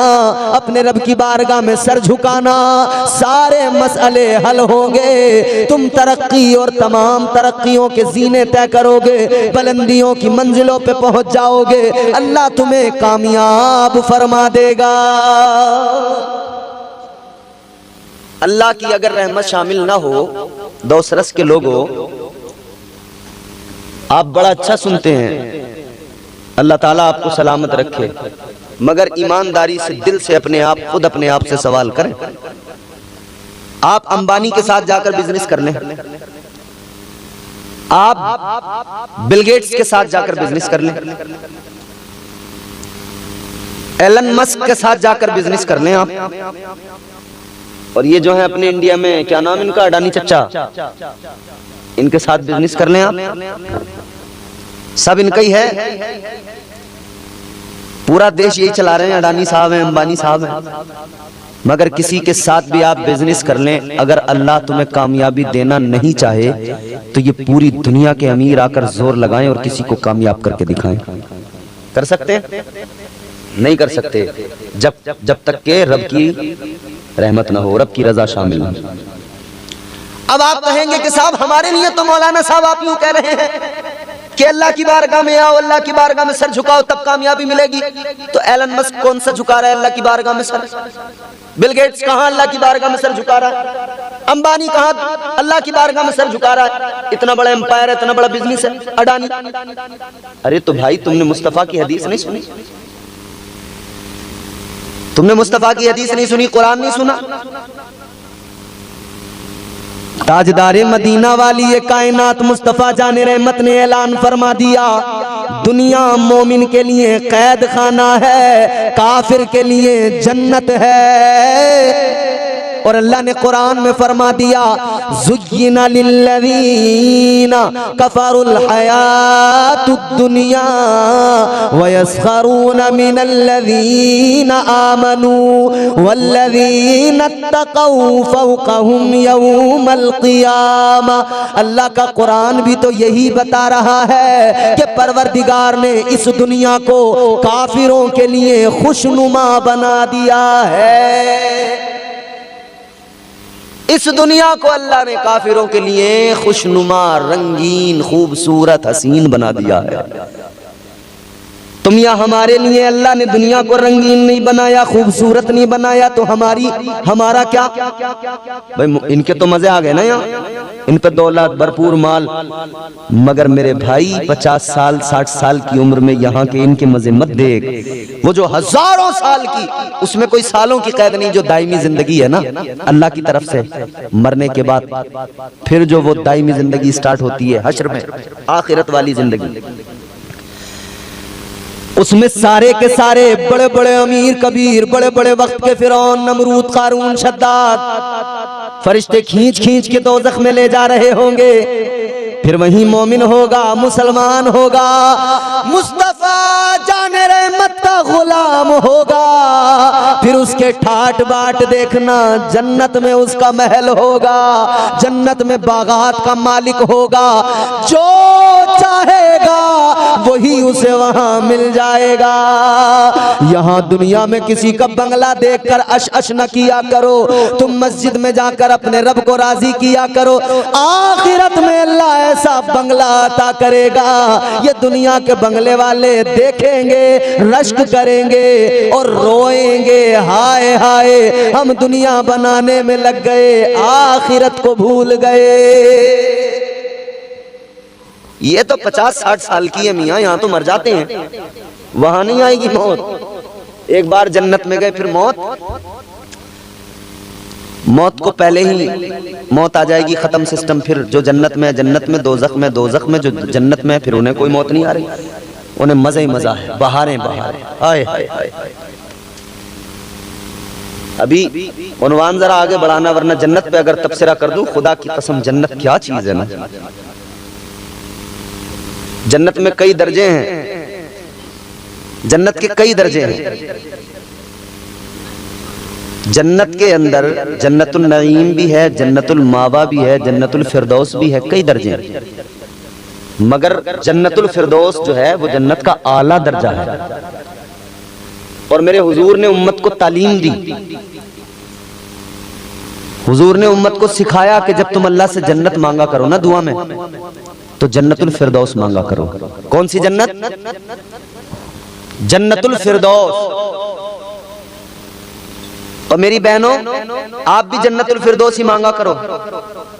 अपने रब की बारगाह में सर झुकाना, सारे मसले हल होंगे, तुम तरक्की और तमाम तरक्कियों के जीने तय करोगे, बुलंदियों की मंजिलों पे पहुंच जाओगे, अल्लाह तुम्हें कामयाब फरमा देगा। अल्लाह की अगर रहमत शामिल ना हो, दोसरस के लोगों, आप बड़ा अच्छा सुनते हैं, अल्लाह ताला आपको सलामत रखे, मगर ईमानदारी से दिल से खुद अपने आप से सवाल करें। आप अंबानी के साथ जाकर बिजनेस कर लें, आप बिल गेट्स के साथ जाकर बिजनेस कर लें, एलन मस्क के साथ जाकर बिजनेस कर लें आप, और ये जो है अपने इंडिया में क्या नाम इनका, अडानी चच्चा, इनके साथ बिजनेस कर लें आप, सब इनका ही है, पूरा देश यही चला रहे हैं, अडानी साहब हैं, अंबानी साहब हैं, मगर किसी के साथ भी आप बिजनेस कर लें, अगर अल्लाह तुम्हें कामयाबी देना नहीं चाहे तो ये पूरी दुनिया के अमीर आकर जोर लगाएं और किसी को कामयाब करके दिखाएं। कर सकते हैं? नहीं कर सकते जब तक के रब की रहमत ना हो, रब की रजा शामिल ना हो। अब आप कहेंगे कि साहब हमारे लिए तो मौलाना साहब आप यूं कह रहे हैं कि अल्लाह की बारगाह में आओ, अल्लाह की बारगाह में सर झुकाओ तब कामयाबी मिलेगी। तो एलन मस्क कौन सा झुका रहा है अल्लाह की बारगाह में सर? बिल गेट्स कहां अल्लाह की बारगाह में सर झुका रहा है? अंबानी कहां अल्लाह की बारगाह में सर झुका रहा है? इतना बड़ा एम्पायर है, इतना बड़ा बिजनेस है अडानी। अरे तो भाई तुमने मुस्तफा की हदीस नहीं सुनी? तुमने मुस्तफा की हदीस नहीं सुनी, कुरान नहीं सुना? ताजदारे मदीना वाली ये कायनात मुस्तफा जाने रहमत ने ऐलान फरमा दिया, दुनिया मोमिन के लिए कैद खाना है, काफिर के लिए जन्नत है। और अल्लाह ने कुरान में फरमा दिया, ज़ुय्यिना लिल्लज़ीना कफ़रुल हयातुद दुनिया व यस्खरूना मिनल्लज़ीना आमनू वल्लज़ीना इत्तक़ौ फ़ौक़हुम यौमल क़ियामा। अल्लाह का कुरान भी तो यही बता रहा है कि परवरदिगार ने इस दुनिया को काफिरों के लिए खुशनुमा बना दिया है। इस दुनिया को अल्लाह ने काफिरों के लिए खुशनुमा, रंगीन, खूबसूरत, हसीन बना दिया है। तुम या हमारे लिए अल्लाह ने दुनिया को रंगीन नहीं बनाया, खूबसूरत नहीं बनाया, तो हमारा क्या? भाई इनके तो मजे आ गए ना, यहाँ इन पे दौलत, भरपूर माल, मगर मेरे भाई 50 साल 60 साल की उम्र में यहाँ के इनके मजे मत देख। वो जो हजारों साल की, उसमें कोई सालों की कैद नहीं, जो दायमी जिंदगी है ना अल्लाह की तरफ से, मरने के बाद फिर जो वो दायमी जिंदगी स्टार्ट होती है हश्र में, आखिरत वाली जिंदगी, उसमें सारे के सारे बड़े बड़े अमीर कबीर, बड़े बड़े वक्त के फिरौन, नमरूद, कारून, शद्दाद, फरिश्ते खींच खींच के दोज़ख में ले जा रहे होंगे। फिर वही मोमिन होगा, मुसलमान होगा, मुस्तफा जाने रहमत का गुलाम होगा। फिर उसके ठाट बाट देखना, जन्नत में उसका महल होगा, जन्नत में बागात का मालिक होगा, जो चाहेगा वही उसे वहां मिल जाएगा। यहाँ दुनिया में किसी का बंगला देखकर अश अश न किया करो, तुम मस्जिद में जाकर अपने रब को राजी किया करो। आखिरत में अल्लाह ऐसा बंगला अता करेगा, ये दुनिया के बंगले वाले देखेंगे, रश्क करेंगे और रोएंगे, हाय हाय हम दुनिया बनाने में लग गए, आखिरत को भूल गए। ये तो 50-60 साल की है मियाँ, यहाँ तो मर जाते हैं, वहां नहीं आएगी मौत। एक बार जन्नत में गए, फिर मौत को पहले ही मौत आ जाएगी, खत्म सिस्टम। फिर जो जन्नत में जन्नत में, दोज़ख में दोज़ख में, जो जन्नत में फिर उन्हें कोई मौत नहीं आ रही, उन्हें मजा ही मजा है, बहारें बहारें, हाय हाय हाय। अभी उन्वान जरा आगे बढ़ाना, वरना जन्नत पे अगर तबसरा कर दूं, खुदा की कसम जन्नत क्या चीज है ना। जन्नत में कई दर्जे हैं, जन्नत के कई दर्जे हैं। जन्नत के अंदर जन्नतुल नईम भी है, जन्नतुल मावा भी है, जन्नतुल फिरदौस भी है, कई दर्जे हैं। मगर जन्नतुल फिरदौस जो है वो जन्नत का आला दर्जा है। और मेरे हुजूर ने उम्मत को तालीम दी, हुजूर ने उम्मत को सिखाया कि जब तुम अल्लाह से जन्नत मांगा करो ना दुआ में, तो जन्नतुल फिरदौस मांगा करो। कौन सी जन्नत? जन्नतुल फिरदौस। और मेरी बहनों, आप भी जन्नतुल फिरदौस ही मांगा करो।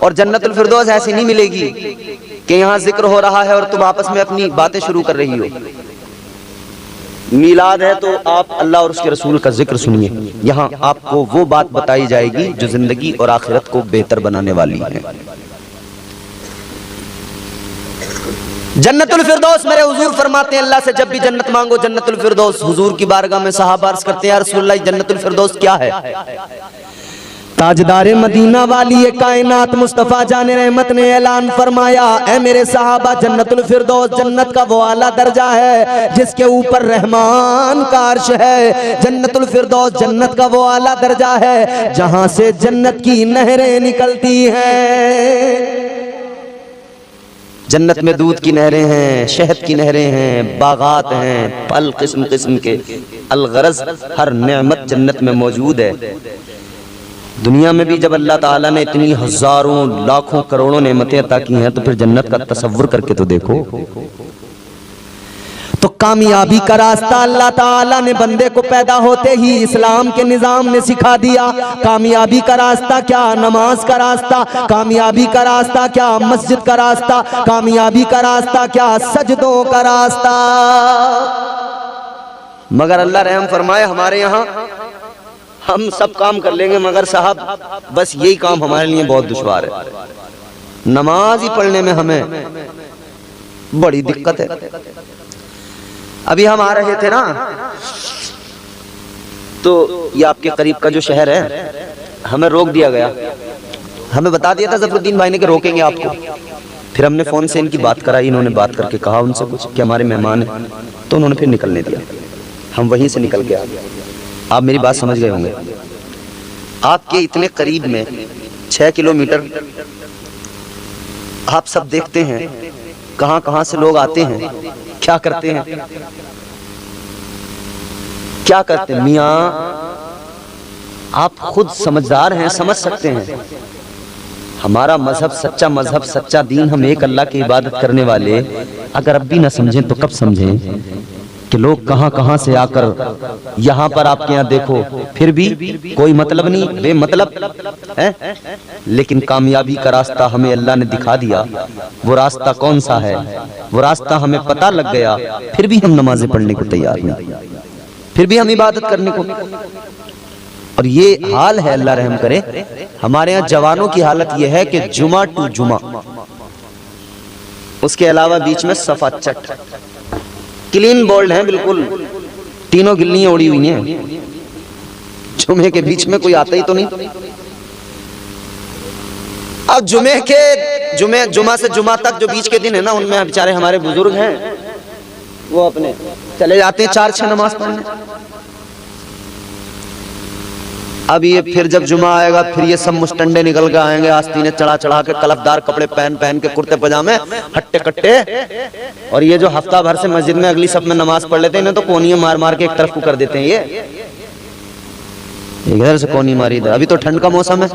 और जन्नतुल फिरदौस ऐसी नहीं मिलेगी कि यहाँ जिक्र हो रहा है और तुम आपस में अपनी बातें शुरू कर रही हो। मीलाद है तो आप अल्लाह और उसके रसूल का जिक्र सुनिए, यहाँ आपको वो बात बताई जाएगी जो जिंदगी और आखिरत को बेहतर बनाने वाली है। जन्नतुल फिरदौस, मेरे हुजूर फरमाते हैं, अल्लाह से जब भी जन्नत मांगो जन्नतुल फिरदौस। हुजूर की बारगाह में सहाबा अर्ज करते हैं, या रसूलल्लाह जन्नतुल फिरदौस क्या है? ताजदारे मदीना वाली ये कायनात मुस्तफा जाने रहमत ने ऐलान फरमाया, ऐ मेरे सहाबा, जन्नतुल फिरदौस जन्नत का वो आला दर्जा है जिसके ऊपर रहमान का अर्श है। जन्नतुल फिरदौस जन्नत का वो आला दर्जा है जहां से जन्नत की नहरें निकलती हैं। जन्नत में दूध की नहरें हैं, शहद की नहरें हैं, बागात हैं, फल किस्म किस्म के, अलगरज हर नेमत जन्नत में मौजूद है। दुनिया में भी जब अल्लाह ताला ने इतनी हजारों लाखों करोड़ों नेमतें अता की हैं, तो फिर जन्नत का तसव्वुर करके तो देखो। तो कामयाबी का रास्ता अल्लाह ताला ने बंदे को पैदा होते ही इस्लाम के निजाम ने सिखा दिया। कामयाबी का रास्ता क्या? नमाज का रास्ता। कामयाबी का रास्ता क्या? मस्जिद का रास्ता। कामयाबी का रास्ता क्या? सजदों का रास्ता। मगर अल्लाह रहम फरमाए, हमारे यहाँ हम सब काम कर लेंगे, मगर साहब बस यही काम हमारे लिए बहुत दुश्वार है। नमाज ही पढ़ने में हमें बड़ी दिक्कत है। अभी हम आ रहे थे ना, तो ये आपके करीब का जो शहर है, हमें रोक दिया गया। हमें बता दिया था जफरुद्दीन भाई ने कि रोकेंगे आपको। फिर हमने फोन से इनकी बात कराई, इन्होंने बात करके कहा उनसे कुछ कि हमारे मेहमान हैं, तो उन्होंने फिर निकलने दिया। हम वहीं से निकल के आ गए। आप मेरी बात समझ गए होंगे। आपके इतने करीब में 6 किलोमीटर आप सब देखते हैं, कहां कहां से लोग आते हैं, क्या करते हैं, क्या करते हैं। मियां आप खुद समझदार हैं, समझ सकते हैं। हमारा मजहब सच्चा मजहब, सच्चा दीन, हम एक अल्लाह की इबादत करने वाले अगर अब भी ना समझें तो कब समझें कि लोग कहां कहां से आकर यहां पर आपके यहां देखो, फिर भी कोई मतलब नहीं, बेमतलब है। लेकिन कामयाबी का रास्ता हमें अल्लाह ने दिखा दिया। वो रास्ता कौन सा है? वो रास्ता हमें पता लग गया, फिर भी हम नमाजें पढ़ने को तैयार नहीं, फिर भी हम इबादत करने को। और ये हाल है, अल्लाह रहम करे, हमारे यहाँ जवानों की हालत ये है कि जुमा टू जुमा, उसके अलावा बीच में सफा चट, क्लीन बोल्ड है बिल्कुल, तीनों गिल्लियां उड़ी हुई हैं। जुमे के बीच में कोई आता ही तो नहीं। अब जुमा से जुमा तक जो बीच के दिन है ना, उनमें बेचारे हमारे बुजुर्ग हैं, वो अपने चले जाते हैं 4-6 नमाज पढ़ने। अब ये फिर जब जुमा आएगा, फिर ये सब मुस्टंडे निकल के आएंगे, आस्तीनें चढ़ा चढ़ा के, कलफदार कपड़े पहन पहन के, कुर्ते पजामे, हट्टे कट्टे। और ये जो हफ्ता भर से मस्जिद में अगली सब में नमाज पढ़ लेते हैं, इन्हें तो कोनियां मार मार के एक तरफ को कर देते हैं। ये इधर से कोनी मारी इधर। अभी तो ठंड का मौसम है,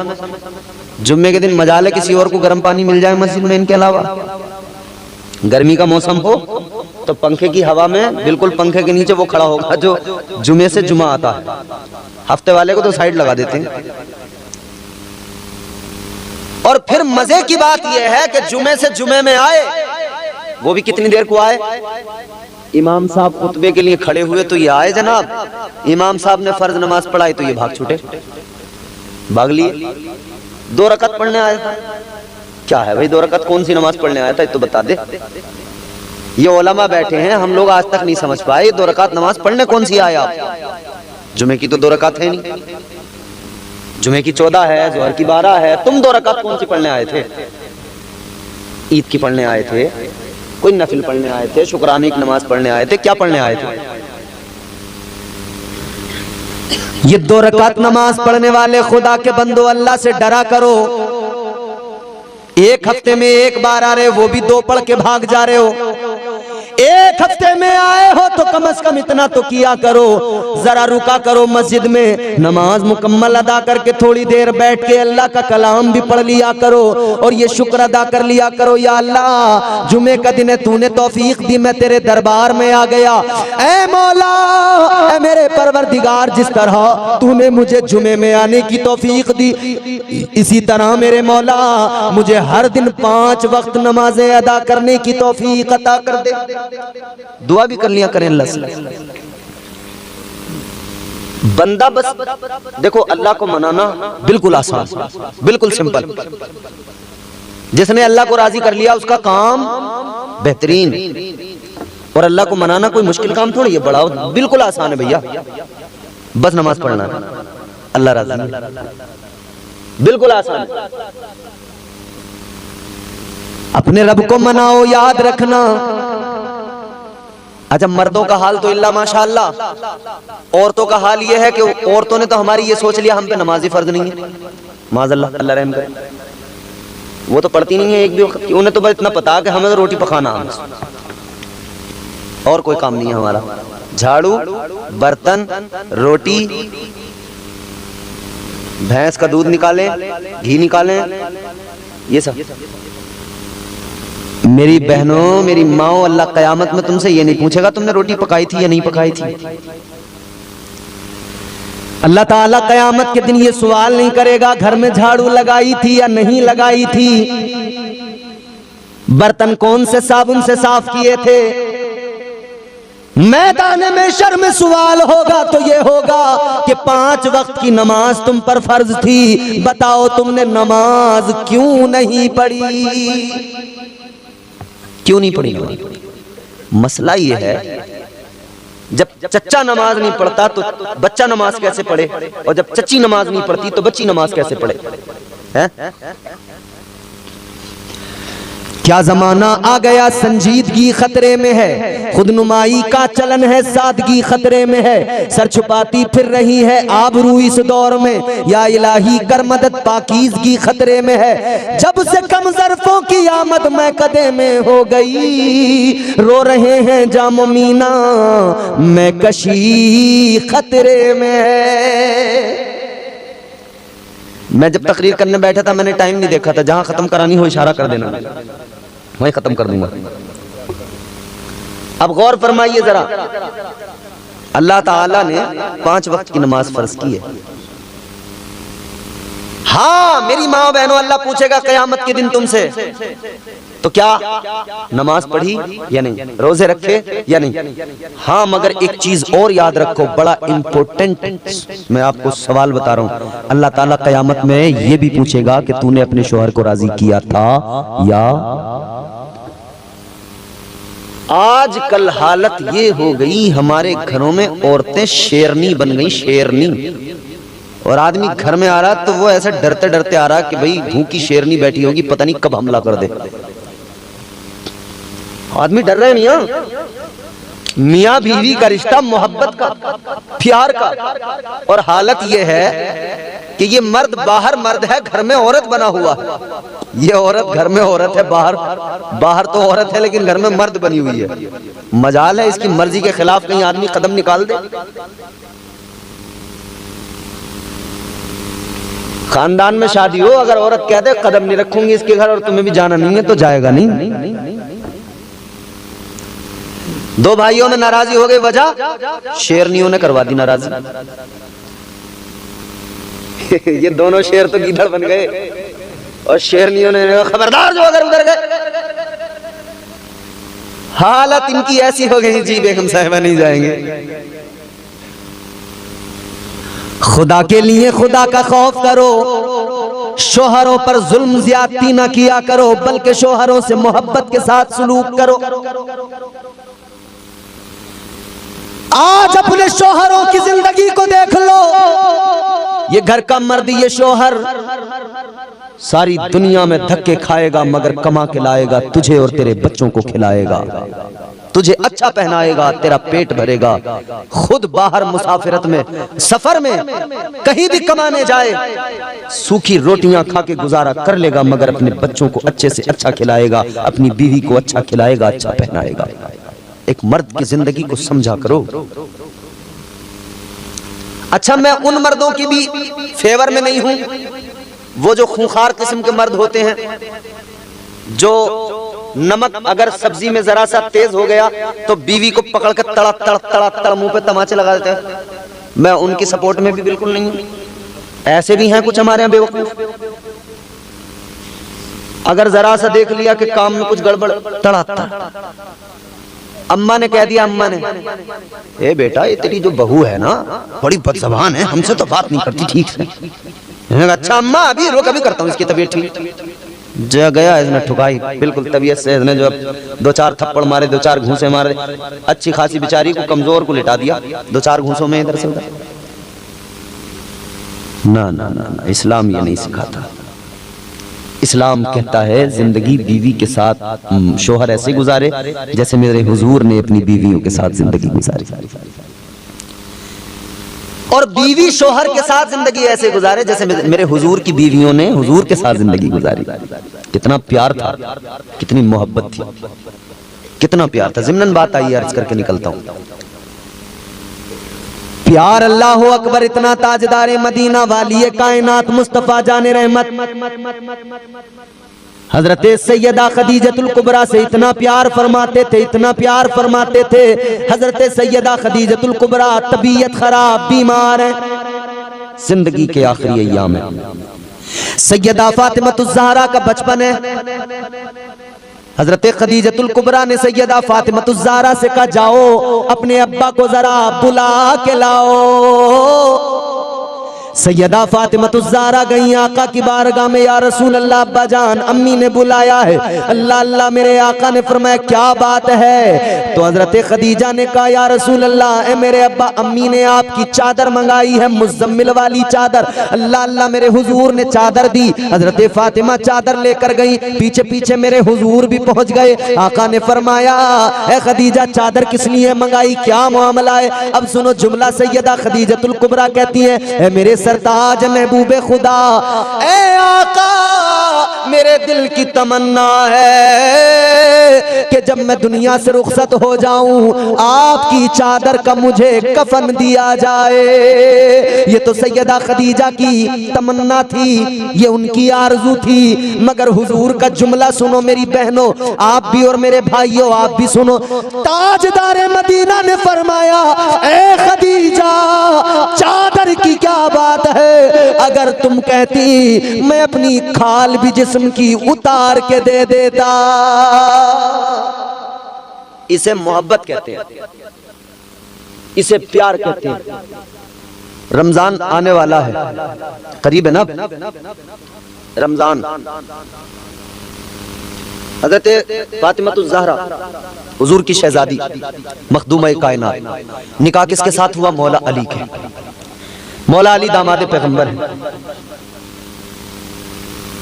जुम्मे के दिन मजाले किसी और को गर्म पानी मिल जाए मस्जिद में इनके अलावा। गर्मी का मौसम हो तो पंखे की हवा में, बिल्कुल पंखे के नीचे वो खड़ा होगा जो जुमे से जुमा आता है। हफ्ते वाले को तो साइड लगा देते हैं। और फिर मजे की बात यह है कि जुमे से जुमे में आए, वो भी कितनी देर को आए। इमाम साहब खुतबे के लिए खड़े हुए तो ये आए जनाब, इमाम साहब ने फर्ज नमाज पढ़ाई तो ये भाग छूटे, भाग लिए। 2 रकात पढ़ने आया था। क्या है भाई 2 रकात, कौन सी नमाज पढ़ने आया था ये तो बता दे। ये उलमा बैठे हैं, हम लोग आज तक नहीं समझ पाए 2 रकात नमाज पढ़ने कौन सी आया आप। जुमे की तो 2 रकात है नहीं, जुमे की 14 है, जोहर की 12 है। तुम 2 रकात कौन सी पढ़ने आए थे? ईद की पढ़ने आए थे, कोई नफिल पढ़ने आए थे, शुक्राने की नमाज पढ़ने आए थे, क्या पढ़ने आए थे? ये 2 रकात नमाज पढ़ने वाले खुदा के बंदो, अल्लाह से डरा करो। एक हफ्ते में 1 बार आ रहे हो, वो भी 2 पढ़ के भाग जा रहे हो। 1 हफ्ते में आए हो तो कम से कम इतना तो किया करो, जरा रुका करो मस्जिद में, नमाज मुकम्मल अदा करके थोड़ी देर बैठ के अल्लाह का कलाम भी पढ़ लिया करो और ये शुक्र अदा कर लिया करो, या अल्लाह जुमे का दिन है, तूने तौफीक दी, मैं तेरे दरबार में आ गया। ऐ मौला, ऐ मेरे परवरदिगार, जिस तरह तूने मुझे जुमे में आने की तौफीक दी, इसी तरह मेरे मौला मुझे हर दिन 5 वक्त नमाजें अदा करने की तौफीक अता कर दे। दुआ भी कर लिया करें अल्लाह से। बंदा बस देखो, अल्लाह को मनाना बिल्कुल आसान, बिल्कुल सिंपल। जिसने अल्लाह को राजी कर लिया उसका काम बेहतरीन। और अल्लाह को मनाना कोई मुश्किल काम थोड़ी है, बड़ा बिल्कुल आसान है भैया। बस नमाज पढ़ना, अल्लाह राजी, बिल्कुल आसान। अपने रब को मनाओ, याद रखना। अच्छा, मर्दों का हाल तो इल्ला माशाअल्लाह, औरतों का हाल ये है कि औरतों ने तो हमारी ये सोच लिया हम पे नमाजी फर्ज नहीं है। माज़अल्लाह, अल्लाह रहम करे। वो तो पढ़ती नहीं है एक भी वक्त की, उन्हें तो बस इतना पता कि हमें तो रोटी पकाना है, और कोई काम नहीं है हमारा। झाड़ू, बर्तन, रोटी, भैंस का दूध निकालें, घी निकालें, ये सब। मेरी बहनों, मेरी माओ, अल्लाह कयामत में तुमसे ये नहीं पूछेगा तुमने रोटी पकाई थी या नहीं पकाई थी। अल्लाह ताला कयामत के दिन ये सवाल नहीं करेगा घर में झाड़ू लगाई थी या नहीं लगाई थी, बर्तन कौन से साबुन से साफ किए थे। मैदान में शर्म में सवाल होगा तो ये होगा कि 5 वक्त की नमाज तुम पर फर्ज थी, बताओ तुमने नमाज क्यों नहीं पढ़ी, क्यों नहीं पढ़ी। मसला ये है, जब चच्चा नमाज नहीं पढ़ता तो बच्चा नमाज कैसे पढ़े, और जब चच्ची नमाज नहीं पढ़ती तो बच्ची नमाज कैसे पढ़े है? क्या जमाना आ गया, संजीदगी खतरे में है, खुदनुमाई का चलन है, सादगी खतरे में है, सर छुपाती फिर रही है आबरू इस दौर में, या इलाही कर मदद पाकीज़गी खतरे में है। जब से कम ज़र्फ़ों की आमद मैं कदे में हो गई, रो रहे हैं जाम मीना मैं कशी खतरे में है। मैं जब तकरीर करने बैठा था मैंने टाइम नहीं देखा था, जहां खत्म करानी हो इशारा कर देना, वहीं खत्म कर दूंगा। अब गौर फरमाइए जरा, अल्लाह ताला ने 5 वक्त की नमाज फर्ज की है। हाँ मेरी माँ बहनों, अल्लाह पूछेगा कयामत के दिन तुमसे, तो क्या नमाज पढ़ी या नहीं, रोजे रखे या नहीं। हाँ मगर एक चीज और याद रखो, बड़ा इंपॉर्टेंट मैं आपको सवाल बता रहा हूं, अल्लाह ताला कयामत में ये भी पूछेगा कि तूने अपने शोहर को राजी किया था या। आजकल हालत ये हो गई हमारे घरों में औरतें शेरनी बन गई, शेरनी। और आदमी घर में आ रहा तो वो ऐसे डरते डरते आ रहा कि भाई भूखी शेरनी बैठी होगी, पता नहीं कब हमला कर दे। आदमी डर रहे नहीं। मियाँ बीवी का रिश्ता मोहब्बत का, प्यार का, और हालत ये है कि ये मर्द बाहर मर्द है, घर में औरत बना हुआ। ये औरत घर में औरत है, बाहर तो औरत है लेकिन घर में मर्द बनी हुई है। मजाल है इसकी मर्जी के खिलाफ कहीं आदमी कदम निकाल दे। खानदान में शादी हो, अगर औरत कह दे कदम नहीं रखूंगी इसके घर और तुम्हें भी जाना नहीं है, तो जाएगा नहीं। 2 भाइयों में नाराजी हो गई, वजह शेरनियों ने करवा दी नाराजी। ये दोनों शेर तो गीदड़ बन गए, और शेरनियों ने खबरदार जो अगर उधर गए। हालत इनकी ऐसी हो गई, जी बेगम साहिबा नहीं जाएंगे। खुदा के लिए खुदा का खौफ करो, शोहरों पर जुल्म ज्यादती ना किया करो, बल्कि शोहरों से मोहब्बत के साथ सलूक करो। आज अपने शोहरों की जिंदगी को देख लो, ये घर का मर्द, ये शोहर सारी दुनिया में धक्के खाएगा मगर कमा के लाएगा, तुझे और तेरे बच्चों को खिलाएगा, तुझे अच्छा पहनाएगा, तेरा पेट भरेगा, खुद बाहर मुसाफिरत में, सफर में कहीं भी कमाने जाए, सूखी रोटियां खा के गुजारा कर लेगा मगर अपने बच्चों को अच्छे से अच्छा खिलाएगा, अपनी बीवी को अच्छा खिलाएगा, अच्छा पहनाएगा। एक मर्द की जिंदगी को समझा करो। अच्छा मैं उन मर्दों की भी फेवर में नहीं हूं, वो जो खूंखार किस्म के मर्द होते हैं, जो नमक अगर सब्जी में जरा सा तेज हो गया तो बीवी को पकड़ कर तड़ा तड़ तड़ा तड़ मुंह पे तमाचे लगा देते हैं। मैं उनकी सपोर्ट में भी बिल्कुल नहीं हूं। ऐसे भी हैं कुछ हमारे यहाँ बेवकूफ, अगर जरा सा देख लिया कि काम में कुछ गड़बड़, तड़ा तड़। अम्मा ने कह दिया, अम्मा ने, ए बेटा ये तेरी जो बहू है ना बड़ी बदज़बान है, हमसे तो बात नहीं करती ठीक से। अच्छा अम्मा अभी रुक, अभी करता हूँ इसकी तबीयत ठीक। जो गया इसने ठुकाई बिल्कुल तबीयत से, इसने जो 2-4 थप्पड़ मारे, 2-4 घूंसे मारे, अच्छी खासी बेचारी को कमजोर को लिटा दिया 2-4 घूंसों में इधर से उधर। ना ना ना ना, इस्लाम ये नहीं सिखाता। इस्लाम कहता है जिंदगी बीवी के साथ शोहर ऐसे गुजारे जैसे मेरे हुजूर ने अपनी बीवियों के साथ जिंदगी गुजारी, और बीवी शोहर के साथ जिंदगी ऐसे गुजारे जैसे मेरे हुजूर की बीवियों ने हुजूर के साथ जिंदगी गुजारी। कितना प्यार था, कितनी मोहब्बत थी, कितना प्यार था। ज़िम्नन बात आई अर्ज करके निकलता हूं। प्यार अल्लाह अकबर, इतना ताजदार मदीना वाली कायनात मुस्तफा जाने रहमत हजरत सैयदा खदीजतुल कुबरा से इतना प्यार फरमाते थे, इतना प्यार फरमाते थे। हजरत सैयदा खदीजतुल कुबरा तबीयत खराब, बीमार है, जिंदगी के आखिरी अय्याम है। सैयदा फातिमतुज़ ज़हरा का बचपन है। हजरत खदीजतुल कुबरा ने सैयदा फातिमतुज़ ज़हरा से कहा, जाओ अपने अब्बा को जरा बुला के लाओ। सैयदा फातिमतुज़ ज़हरा गई आका की बारगाह में, या रसूल अल्लाह, अब्बा जान अम्मी ने बुलाया है। अल्लाह अल्लाह, मेरे आका ने फरमाया क्या बात है? तो हजरत खदीजा ने कहा, या रसूल अल्लाह, मेरे अब्बा अम्मी ने आपकी चादर मंगाई है, मुज़म्मिल वाली चादर। अल्लाह अल्लाह, मेरे हुजूर ने चादर दी। हजरत फातिमा चादर लेकर गई, पीछे पीछे मेरे हुजूर भी पहुंच गए। आका ने फरमाया, ए खदीजा, चादर किस लिए मंगाई, क्या मामला है? अब सुनो जुमला। सैयदा खदीजतुल कुबरा कहती है, मेरे सरताज महबूबे खुदा, ए आका, मेरे दिल की तमन्ना है कि जब मैं दुनिया से रुखसत हो जाऊं, आपकी चादर का मुझे कफन दिया जाए। ये तो सैयदा खदीजा की तमन्ना थी, ये उनकी आरज़ू थी। मगर हुजूर का जुमला सुनो मेरी बहनों, आप भी और मेरे भाइयों आप भी सुनो। ताजदारे मदीना ने फरमाया, ए खदीजा, चादर की क्या बात है? अगर तुम कहती मैं अपनी खाल भी जिस्म की उतार के दे देता। इसे मोहब्बत कहते हैं, इसे प्यार कहते हैं। रमजान आने वाला है, करीब है ना रमजान। हज़रत फातिमतुज़ ज़हरा हुजूर की शहजादी, मखदूम कायनात, निकाह किसके साथ हुआ? मौला अली के। मौला अली दामाद पैगंबर है।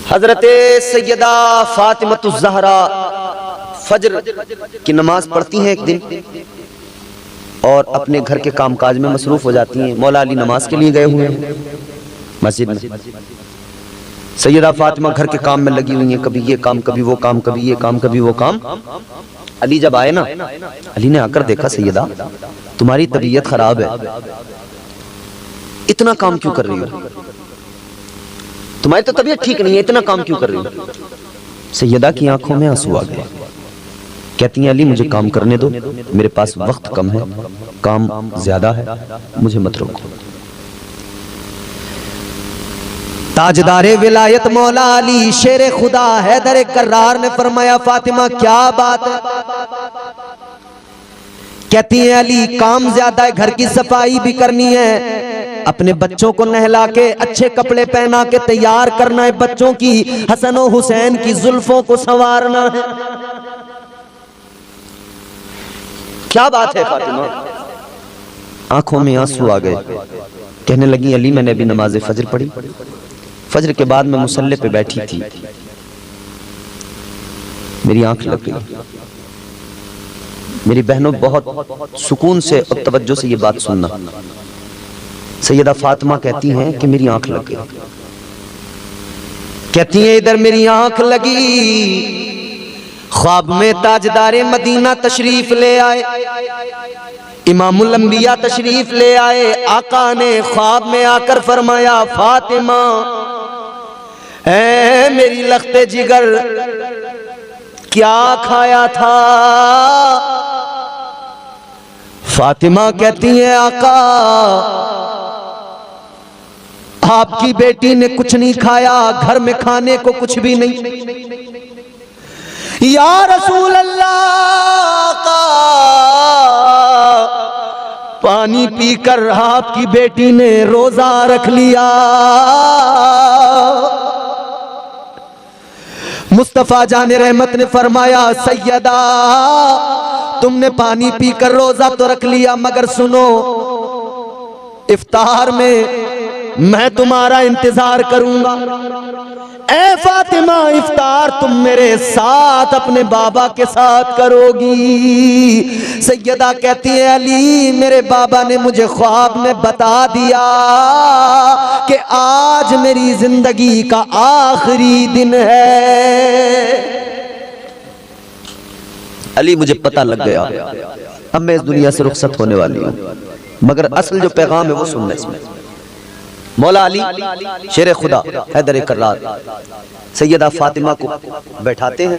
हजरत सैयदा फातिमतुज़ ज़हरा फजर की नमाज पढ़ती हैं एक दिन और अपने घर के कामकाज में मसरूफ हो जाती हैं। मौला अली नमाज के लिए गए हुए हैं मस्जिद में। सैयदा फातिमा घर के काम में लगी हुई हैं, कभी ये काम, कभी वो काम, कभी ये काम, कभी वो काम। अली जब आए ना, अली ने आकर देखा, सैयदा तुम्हारी तबीयत खराब है, इतना काम क्यों कर रही हो? तुम्हारी तो तबीयत ठीक नहीं है, इतना काम क्यों कर रही हो? सैयदा की आंखों में आंसू आ गए। कहती हैं, अली मुझे काम करने दो, मेरे पास वक्त कम है, काम ज्यादा है, मुझे मत रोको। ताजदारे विलायत मौला अली शेर खुदा हैदर कर्रार ने फरमाया, फातिमा क्या बात है? कहती है, अली काम ज्यादा है, घर की सफाई भी करनी है, अपने बच्चों को नहला के अच्छे कपड़े पहना के तैयार करना है, बच्चों की हसन और हुसैन की जुल्फों को संवारना है। क्या बात है फातिमा? आंखों में आंसू आ गए। कहने लगी, अली मैंने अभी नमाज फजर पढ़ी, फजर के बाद मैं मुसल्ले पे बैठी थी, मेरी आंख लग गई। मेरी बहनों बहुत सुकून से और तवज्जो से ये बात सुनना। सैयदा फातिमा कहती हैं कि मेरी आंख लग गई। कहती हैं, इधर मेरी आंख लगी, ख्वाब में ताजदारे मदीना तशरीफ ले आए, इमामुल अंबिया तशरीफ ले आए। आका ने ख्वाब में आकर फरमाया, फातिमा ऐ मेरी लख्ते जिगर, क्या खाया था? फातिमा कहती है, आका आपकी बेटी ने कुछ नहीं खाया, घर में खाने को कुछ भी नहीं। या रसूल अल्लाह का पानी पीकर आपकी बेटी ने रोजा रख लिया। मुस्तफा जाने रहमत ने फरमाया, सैयदा तुमने पानी पीकर रोजा तो रख लिया, मगर सुनो, इफ्तार में मैं तुम्हारा इंतजार करूंगा। ए फातिमा, इफ्तार तुम मेरे साथ अपने बाबा के साथ करोगी। सैयदा कहती है, अली मेरे बाबा ने मुझे ख्वाब में बता दिया कि आज मेरी जिंदगी का आखिरी दिन है। अली मुझे पता लग गया, अब मैं इस दुनिया से रुखसत होने वाली हूँ, मगर असल जो पैगाम है वो सुनना इसमें। मौला अली शेर खुदा हैदर कर्रार सैयदा फातिमा को बैठाते हैं,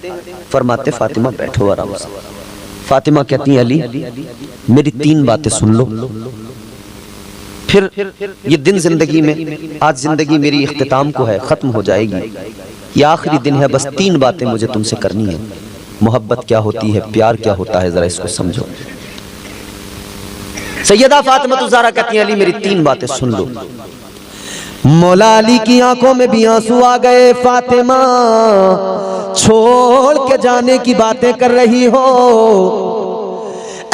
फरमाते फातिमा बैठो आराम से। फातिमा कहती है अली मेरी 3 बातें सुन लो, फिर ये दिन जिंदगी में, आज जिंदगी मेरी इख्तिताम को है, खत्म हो जाएगी, ये आखिरी दिन है, बस 3 बातें मुझे तुमसे करनी है। मोहब्बत क्या होती है, प्यार क्या होता है, जरा इसको समझो। सैयदा फातिमा ज़हरा कहती है अली मेरी 3 बातें सुन लो। मौला अली की आंखों में भी आंसू आ गए। फातिमा छोड़ के जाने की बातें कर रही हो,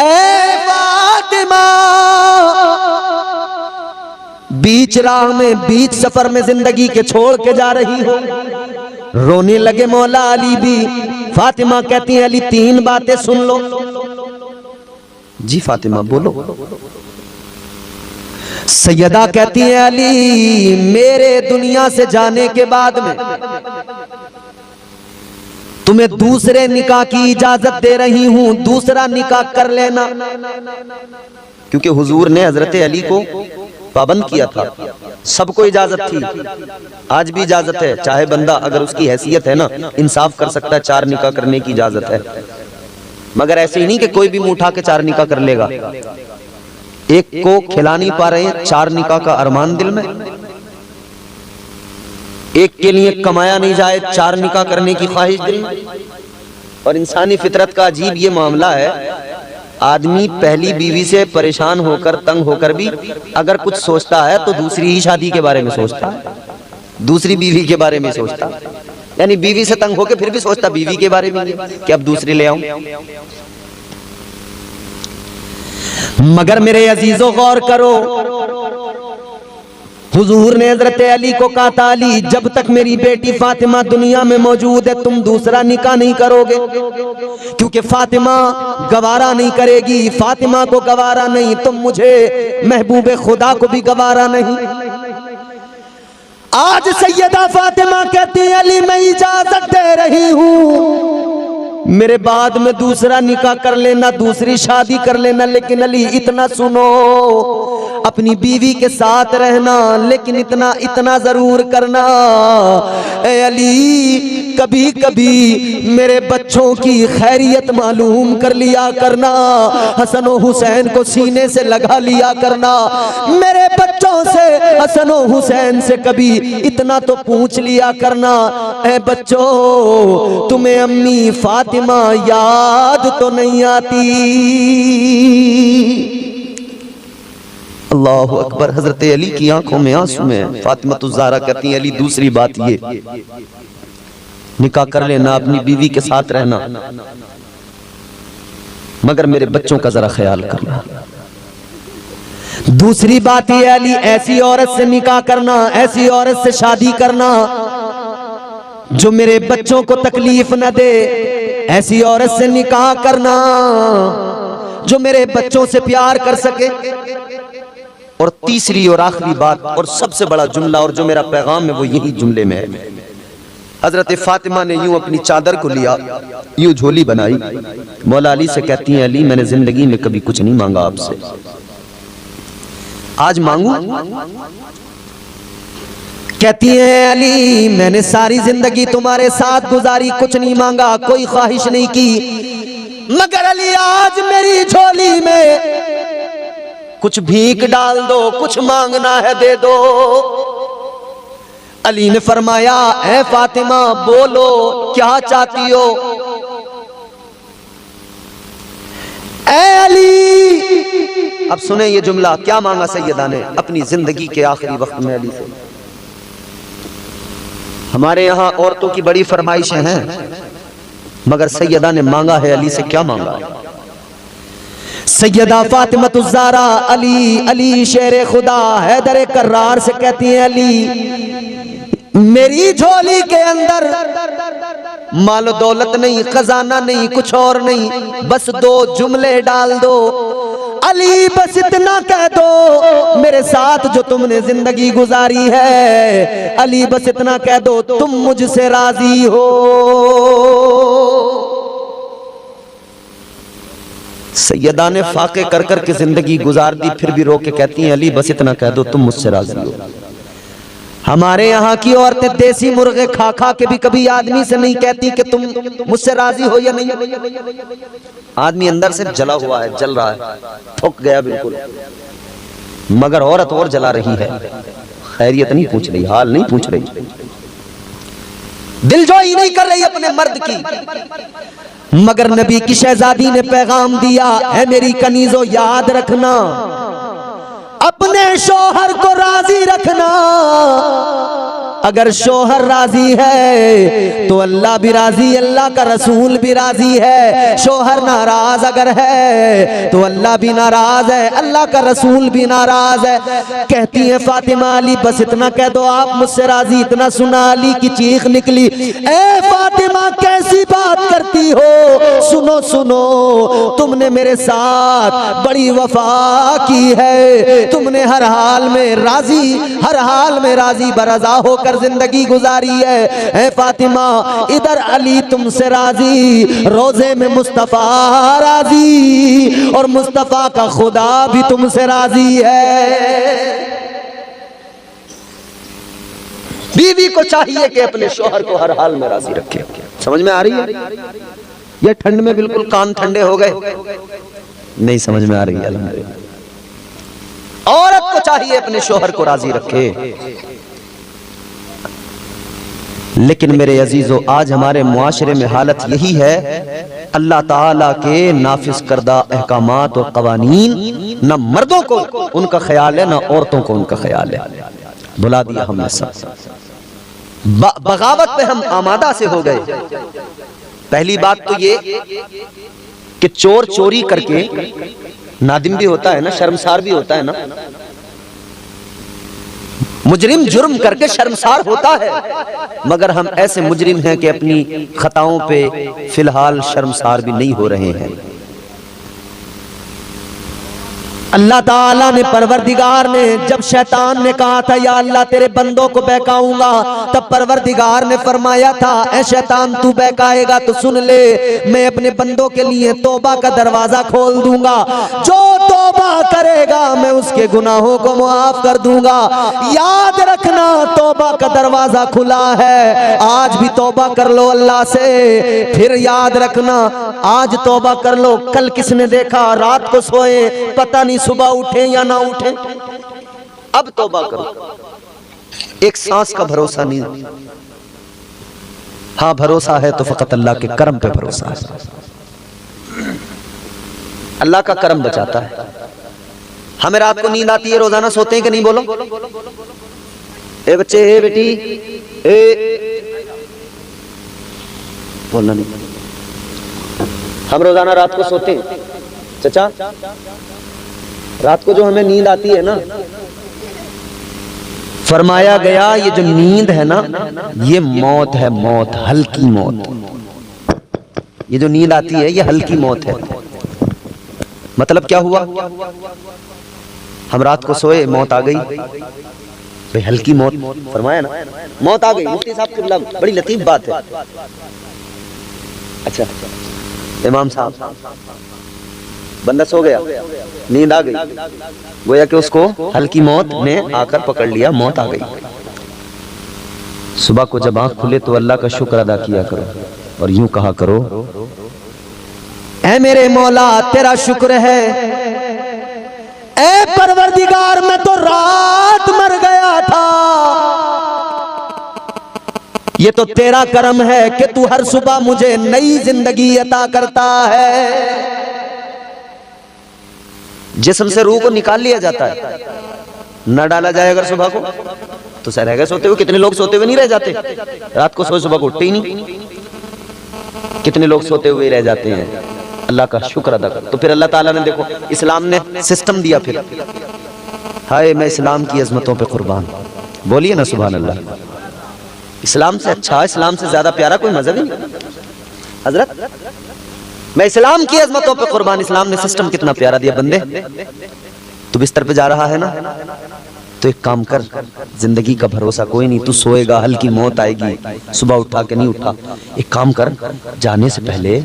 ए फातिमा बीच राह में, बीच सफर में जिंदगी के छोड़ के जा रही हो। रोने लगे मौला अली भी। फातिमा कहती है अली 3 बातें सुन लो। जी फातिमा बोलो। सैयदा कहती है अली मेरे दुनिया से जाने के बाद में तुम्हें दूसरे निकाह की इजाजत दे रही हूं, दूसरा निकाह कर लेना। क्योंकि हुजूर ने हजरत अली को पाबंद किया था, सबको इजाजत थी, आज भी इजाजत है। चाहे बंदा अगर उसकी हैसियत है ना, इंसाफ कर सकता है, 4 निकाह करने की इजाजत है। मगर ऐसे ही नहीं कि कोई भी मुंह उठा के 4 निकाह कर लेगा। एक को खिला नहीं पा रहे हैं, 4 निकाह का अरमान दिल में। एक के लिए कमाया नहीं जाए, 4 निकाह करने की ख्वाहिश दिल में। और इंसानी फितरत का अजीब ये मामला है, आदमी पहली बीवी से परेशान होकर, तंग होकर भी अगर कुछ सोचता है तो दूसरी ही शादी के बारे में सोचता है, दूसरी बीवी के बारे में सोचता है। यानी बीवी से तंग होकर फिर भी सोचता बीवी के बारे में कि अब दूसरी ले आऊं। मगर मेरे अजीजों गौर करो, हुजूर ने हजरत अली को कहा था अली जब तक मेरी बेटी फातिमा दुनिया में मौजूद है तुम दूसरा निकाह नहीं करोगे, क्योंकि फातिमा गवारा नहीं करेगी। फातिमा को गवारा नहीं तो मुझे महबूबे खुदा को भी गवारा नहीं। आज सैयदा फातिमा कहती है अली मैं इजाजत दे रही हूं, मेरे बाद में दूसरा निकाह कर लेना, दूसरी शादी कर लेना, लेकिन अली इतना सुनो, अपनी बीवी के साथ रहना, लेकिन इतना जरूर करना ए अली कभी कभी मेरे बच्चों की खैरियत मालूम कर लिया करना, हसन और हुसैन को सीने से लगा लिया करना, मेरे बच्चों से, हसन और हुसैन से कभी इतना तो पूछ लिया करना, ए बच्चों तुम्हें अम्मी फातिमा याद तो नहीं आती। अल्लाहु अकबर। हजरत अली की आंखों में आंसू में फातिमा ज़हरा कहती है अली दूसरी बात ये, निकाह कर लेना, अपनी बीवी के साथ रहना, मगर मेरे बच्चों का जरा ख्याल करना। दूसरी बात ये अली ऐसी औरत से निकाह करना, ऐसी औरत से शादी करना जो मेरे बच्चों को तकलीफ न दे, ऐसी औरत से निकाह करना जो मेरे बच्चों से प्यार कर सके। और तीसरी और आखिरी बात और सबसे बड़ा जुमला और जो मेरा पैगाम है वो यही जुमले में है। हजरत फातिमा ने यूं अपनी चादर को लिया, यूं झोली बनाई, मौला अली से कहती हैं अली मैंने जिंदगी में कभी कुछ नहीं मांगा आपसे, आज मांगू? कहती है अली मैंने सारी जिंदगी तुम्हारे साथ गुजारी, कुछ नहीं मांगा, कोई ख्वाहिश नहीं की, मगर अली आज मेरी झोली में कुछ भीख डाल दो, कुछ मांगना है दे दो। अली ने फरमाया ऐ फातिमा बोलो क्या चाहती हो। ऐ अली, अब सुने ये जुमला, क्या मांगा सैयदा ने अपनी जिंदगी के आखिरी वक्त में अली से। हमारे यहाँ औरतों की बड़ी फरमाइशें हैं, मगर सैयदा ने मांगा है अली से, क्या मांगा है? सैयदा फातिमा ज़हरा अली शेर खुदा हैदर कर्रार से कहती हैं अली मेरी झोली के अंदर मालो दौलत नहीं, खजाना नहीं, कुछ और नहीं, बस 2 जुमले डाल दो अली, बस इतना कह दो मेरे साथ जो तुमने जिंदगी गुजारी है अली, बस इतना कह दो तुम मुझसे राजी हो। सैयदा ने फाके कर कर के जिंदगी गुजार दी, फिर भी रो के कहती हैं अली बस इतना कह दो तुम मुझसे राजी हो। हमारे यहाँ की औरतें देसी मुर्गे खा खा के भी कभी आदमी से नहीं कहती कि तुम मुझसे राजी हो या नहीं। आदमी अंदर से जला हुआ है, जल रहा है, थक गया बिल्कुल, मगर औरत और जला रही है। खैरियत नहीं पूछ रही, हाल नहीं पूछ रही, दिलजोई नहीं कर रही अपने मर्द की। मगर नबी की शहजादी ने पैगाम दिया, है मेरी कनीजों याद रखना, अपने शोहर को राजी रखना। अगर शोहर राजी है तो अल्लाह भी राजी, अल्लाह का रसूल भी राजी है। शोहर नाराज अगर है तो अल्लाह भी नाराज है, अल्लाह का रसूल भी नाराज है। कहती है फातिमा अली बस इतना कह दो आप मुझसे राजी। इतना सुना अली की चीख निकली, ए फातिमा कैसी बात करती हो, सुनो सुनो, तुमने मेरे साथ बड़ी वफा की है, तुमने हर हाल में राजी, हर हाल में राजी बरजा होकर जिंदगी गुजारी है। ए फातिमा इधर अली तुमसे राजी, रोजे में मुस्तफा राजी, और मुस्तफा का खुदा भी तुमसे राजी है। बीवी को चाहिए कि अपने शोहर को हर हाल में राजी रखे। समझ में आ रही है? ये ठंड में बिल्कुल कान ठंडे हो गए, नहीं समझ में आ रही है? औरत को चाहिए अपने शोहर को राजी रखे। लेकिन मेरे अजीजों आज हमारे मुआशरे में हालत यही है, अल्लाह ताला के नाफिज करदा अहकामात और कवानीन न मर्दों को उनका ख्याल है, न औरतों को उनका ख्याल है। भुला दिया हमने सब, बगावत पे हम आमादा से हो गए। पहली बात तो ये कि चोर चोरी करके नादिम भी होता है ना, शर्मसार भी होता है ना। मुजरिम जुर्म करके शर्मसार होता है, मगर हम ऐसे मुजरिम हैं कि अपनी खताओं पे फिलहाल शर्मसार भी नहीं हो रहे हैं। अल्लाह ताला ने, परवरदिगार ने, जब शैतान ने कहा था या अल्लाह तेरे बंदों को बहकाऊंगा, तब परवरदिगार ने फरमाया था ऐ शैतान तू बहकाएगा तो सुन ले, मैं अपने बंदों के लिए तौबा का दरवाजा खोल दूंगा। जो तौबा करेगा मैं उसके गुनाहों को मुआफ कर दूंगा। याद रखना तौबा का दरवाजा खुला है, आज भी तौबा कर लो अल्लाह से। फिर याद रखना आज तौबा कर लो, कल किसने देखा रात को सोए पता नहीं सुबह उठे या ना उठे, अब तौबा करो। एक सांस का भरोसा नहीं, हाँ भरोसा है तो फकत अल्लाह के करम पे भरोसा है। अल्लाह का करम बचाता है। हमें रात को नींद आती है, रोजाना सोते हैं कि नहीं? बोलो ए बच्चे, ए बेटी, ए बोलना नहीं। हम रोजाना रात को सोते हैं चचा। रात को जो हमें नींद आती है ना, फरमाया गया ये जो नींद है ना ये मौत है, मौत, हल्की मौत। ये जो नींद आती है ये हल्की मौत है। मतलब क्या हुआ? हम रात को सोए, मौत आ गई, भाई हल्की मौत फरमाया ना, मौत आ गई। मुफ्ती साहब किबला, बड़ी लतीफ बात है। अच्छा इमाम साहब, बंदा सो गया, नींद आ गई, गोया कि उसको हल्की मौत ने आकर पकड़ लिया, मौत आ गई। सुबह को जब आंख खुले तो अल्लाह का शुक्र अदा किया करो और यूं कहा करो, ऐ मेरे मौला तेरा शुक्र है, ऐ परवरदिगार मैं तो रात मर गया था, ये तो तेरा करम है कि तू हर सुबह मुझे नई जिंदगी अता करता है। जिस्म से रूह को निकाल लिया जाता है, न डाला जाए अगर सुबह को तो सह रह गए सोते हुए। कितने लोग सोते हुए नहीं रह जाते, रात को सोए सुबह को उठते ही नहीं। कितने लोग सोते हुए रह जाते हैं। अल्लाह का शुक्र अदा कर। तो फिर अल्लाह ताला ने देखो इस्लाम ने सिस्टम दिया। फिर हाय मैं इस्लाम की अजमतों पे कुर्बान, बोलिए ना सुभान अल्लाह। इस्लाम से अच्छा, इस्लाम से ज्यादा प्यारा कोई मजहब ही नहीं हजरत। मैं इस्लाम की अजमतों पे कुर्बान। इस्लाम ने सिस्टम कितना प्यारा दिया। बंदे तू बिस्तर पे जा रहा है ना, तो एक काम कर, जिंदगी का भरोसा कोई नहीं, तू सोएगा, हल्की मौत आएगी, सुबह उठा के नहीं उठा। एक काम कर, जाने से पहले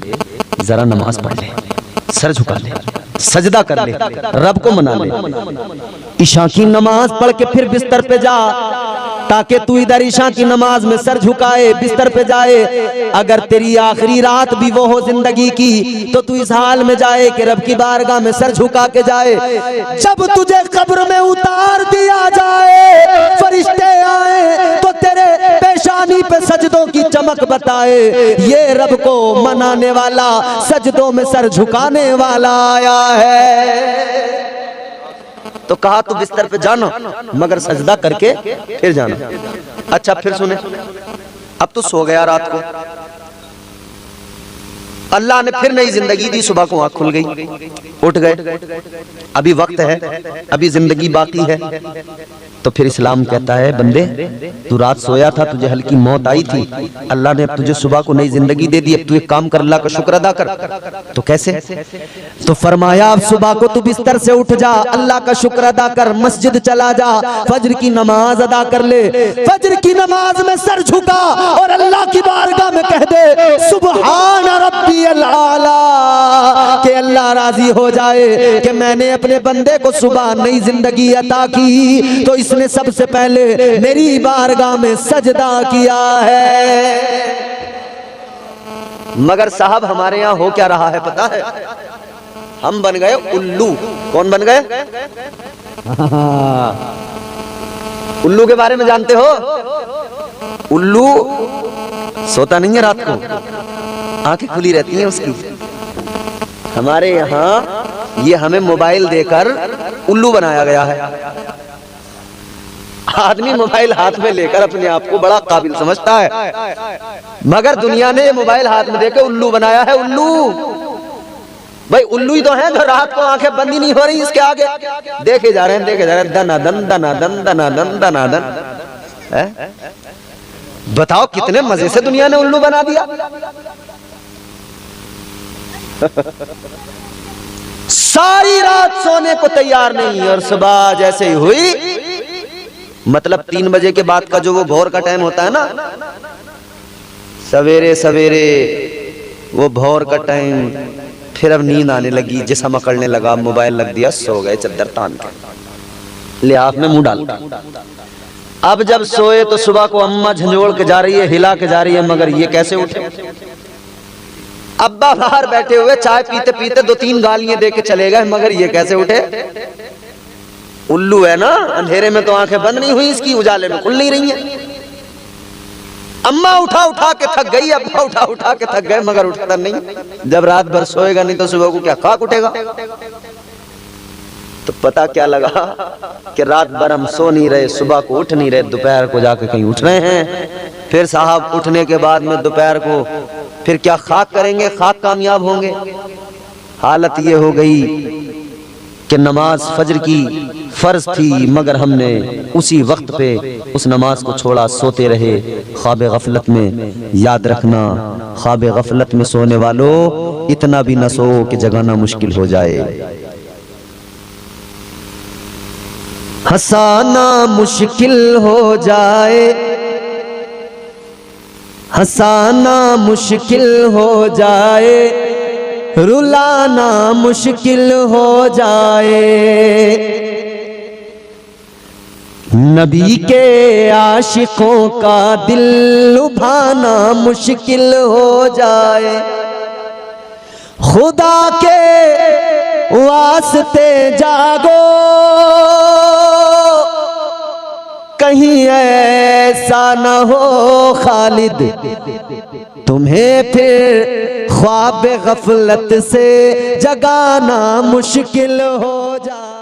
जरा नमाज पढ़ ले, सर झुका ले, सजदा कर ले, रब को मना ले, ईशा की नमाज पढ़ के फिर बिस्तर पे जा। ताकि तू इधर ईशा की नमाज में सर झुकाए, बिस्तर पे जाए। अगर तेरी आखिरी रात भी वो हो जिंदगी की तो तू इस हाल में जाए कि रब की बारगाह में सर झुका के जाए। जब तुझे कब्र में उतार दिया जाए, फरिश्ते आए तो तेरे पेशानी पे सजदों की चमक बताए, ये रब को मनाने वाला, सजदों में सर झुकाने वाला आया है। तो कहा तू बिस्तर पे जाना मगर सजदा करके फिर जाना। अच्छा फिर सुने, अब तो सो गया रात को, अल्लाह ने फिर नई जिंदगी दी, सुबह को आंख खुल गई, उठ गए, अभी वक्त है, अभी जिंदगी बाकी है। तो फिर इस्लाम कहता है बंदे तू रात सोया था, तुझे हल्की मौत आई थी, अल्लाह ने अब तुझे सुबह को नई जिंदगी दे दी, अब तू एक काम कर, अल्लाह का शुक्र अदा कर। तो कैसे? तो फरमाया अब सुबह को तू बिस्तर से उठ जा, अल्लाह का शुक्र अदा कर, मस्जिद चला जा, फजर की नमाज अदा कर ले, फजर की नमाज में सर झुका और अल्लाह की बारगाह में कह दे सुभान रब्बियल आला, कि अल्लाह राजी हो जाए कि मैंने अपने बंदे को सुबह नई जिंदगी अता की तो इसने सबसे पहले मेरी बारगाह में सजदा किया है। मगर साहब हमारे यहाँ हो क्या रहा है पता है? हम बन गए उल्लू। कौन बन गए? उल्लू के बारे में जानते हो? उल्लू सोता नहीं है रात को, आंखें खुली रहती हैं उसकी। हमारे यहाँ ये हमें मोबाइल देकर उल्लू बनाया गया है। आदमी मोबाइल हाथ में लेकर अपने आप को बड़ा काबिल समझता है, मगर दुनिया ने मोबाइल हाथ में देकर उल्लू बनाया है। उल्लू भाई उल्लू ही तो है जो रात को आंखें बंद ही नहीं हो रही, इसके आगे देखे जा रहे हैं, देखे जा रहे हैं, दनादन दनादन दनादन दनादन। बताओ कितने मजे से दुनिया ने उल्लू बना दिया। सारी रात सोने को तैयार नहीं और सुबह जैसे ही हुई, मतलब 3 बजे के बाद का जो वो भोर का टाइम होता है ना, सवेरे सवेरे वो भोर का टाइम, फिर अब नींद आने लगी, जिस्म अकड़ने लगा, मोबाइल लग दिया, सो गए चद्दर तान के, लिहाफ में मुंह डाल। अब जब सोए तो सुबह को अम्मा झंझोड़ के जा रही है, हिला के जा रही है, मगर ये कैसे उठे? अब्बा बाहर बैठे हुए चाय पीते पीते 2-3 गालियां दे के चले गए, मगर ये कैसे उठे? उल्लू है ना, अंधेरे में तो आंखें बंद नहीं हुई इसकी, उजाले में खुल नहीं रही है। अम्मा उठा उठा के थक गई, अब्बा उठा उठा के थक गए, मगर उठता नहीं। जब रात भर सोएगा नहीं तो सुबह को क्या खाक उठेगा? तो पता क्या लगा कि रात भर हम सो नहीं रहे, सुबह को उठ नहीं रहे, दोपहर को जाके कहीं उठ रहे हैं। फिर साहब उठने के बाद में दोपहर को फिर क्या खाक करेंगे, खाक कामयाब होंगे। हालत ये हो गई कि नमाज फजर की फर्ज थी, मगर हमने उसी वक्त पे उस नमाज को छोड़ा, सोते रहे ख्वाब गफलत में। याद रखना, ख्वाब गफलत में सोने वालों इतना भी न सो कि जगाना मुश्किल हो जाए। हंसाना मुश्किल हो जाए, हंसाना मुश्किल हो जाए, रुलाना मुश्किल हो जाए। नबी के आशिकों का दिल लुभाना मुश्किल हो जाए। खुदा के वास्ते जागो, कहीं ऐसा न हो खालिद तुम्हें फिर ख्वाब गफलत से जगाना मुश्किल हो जाए।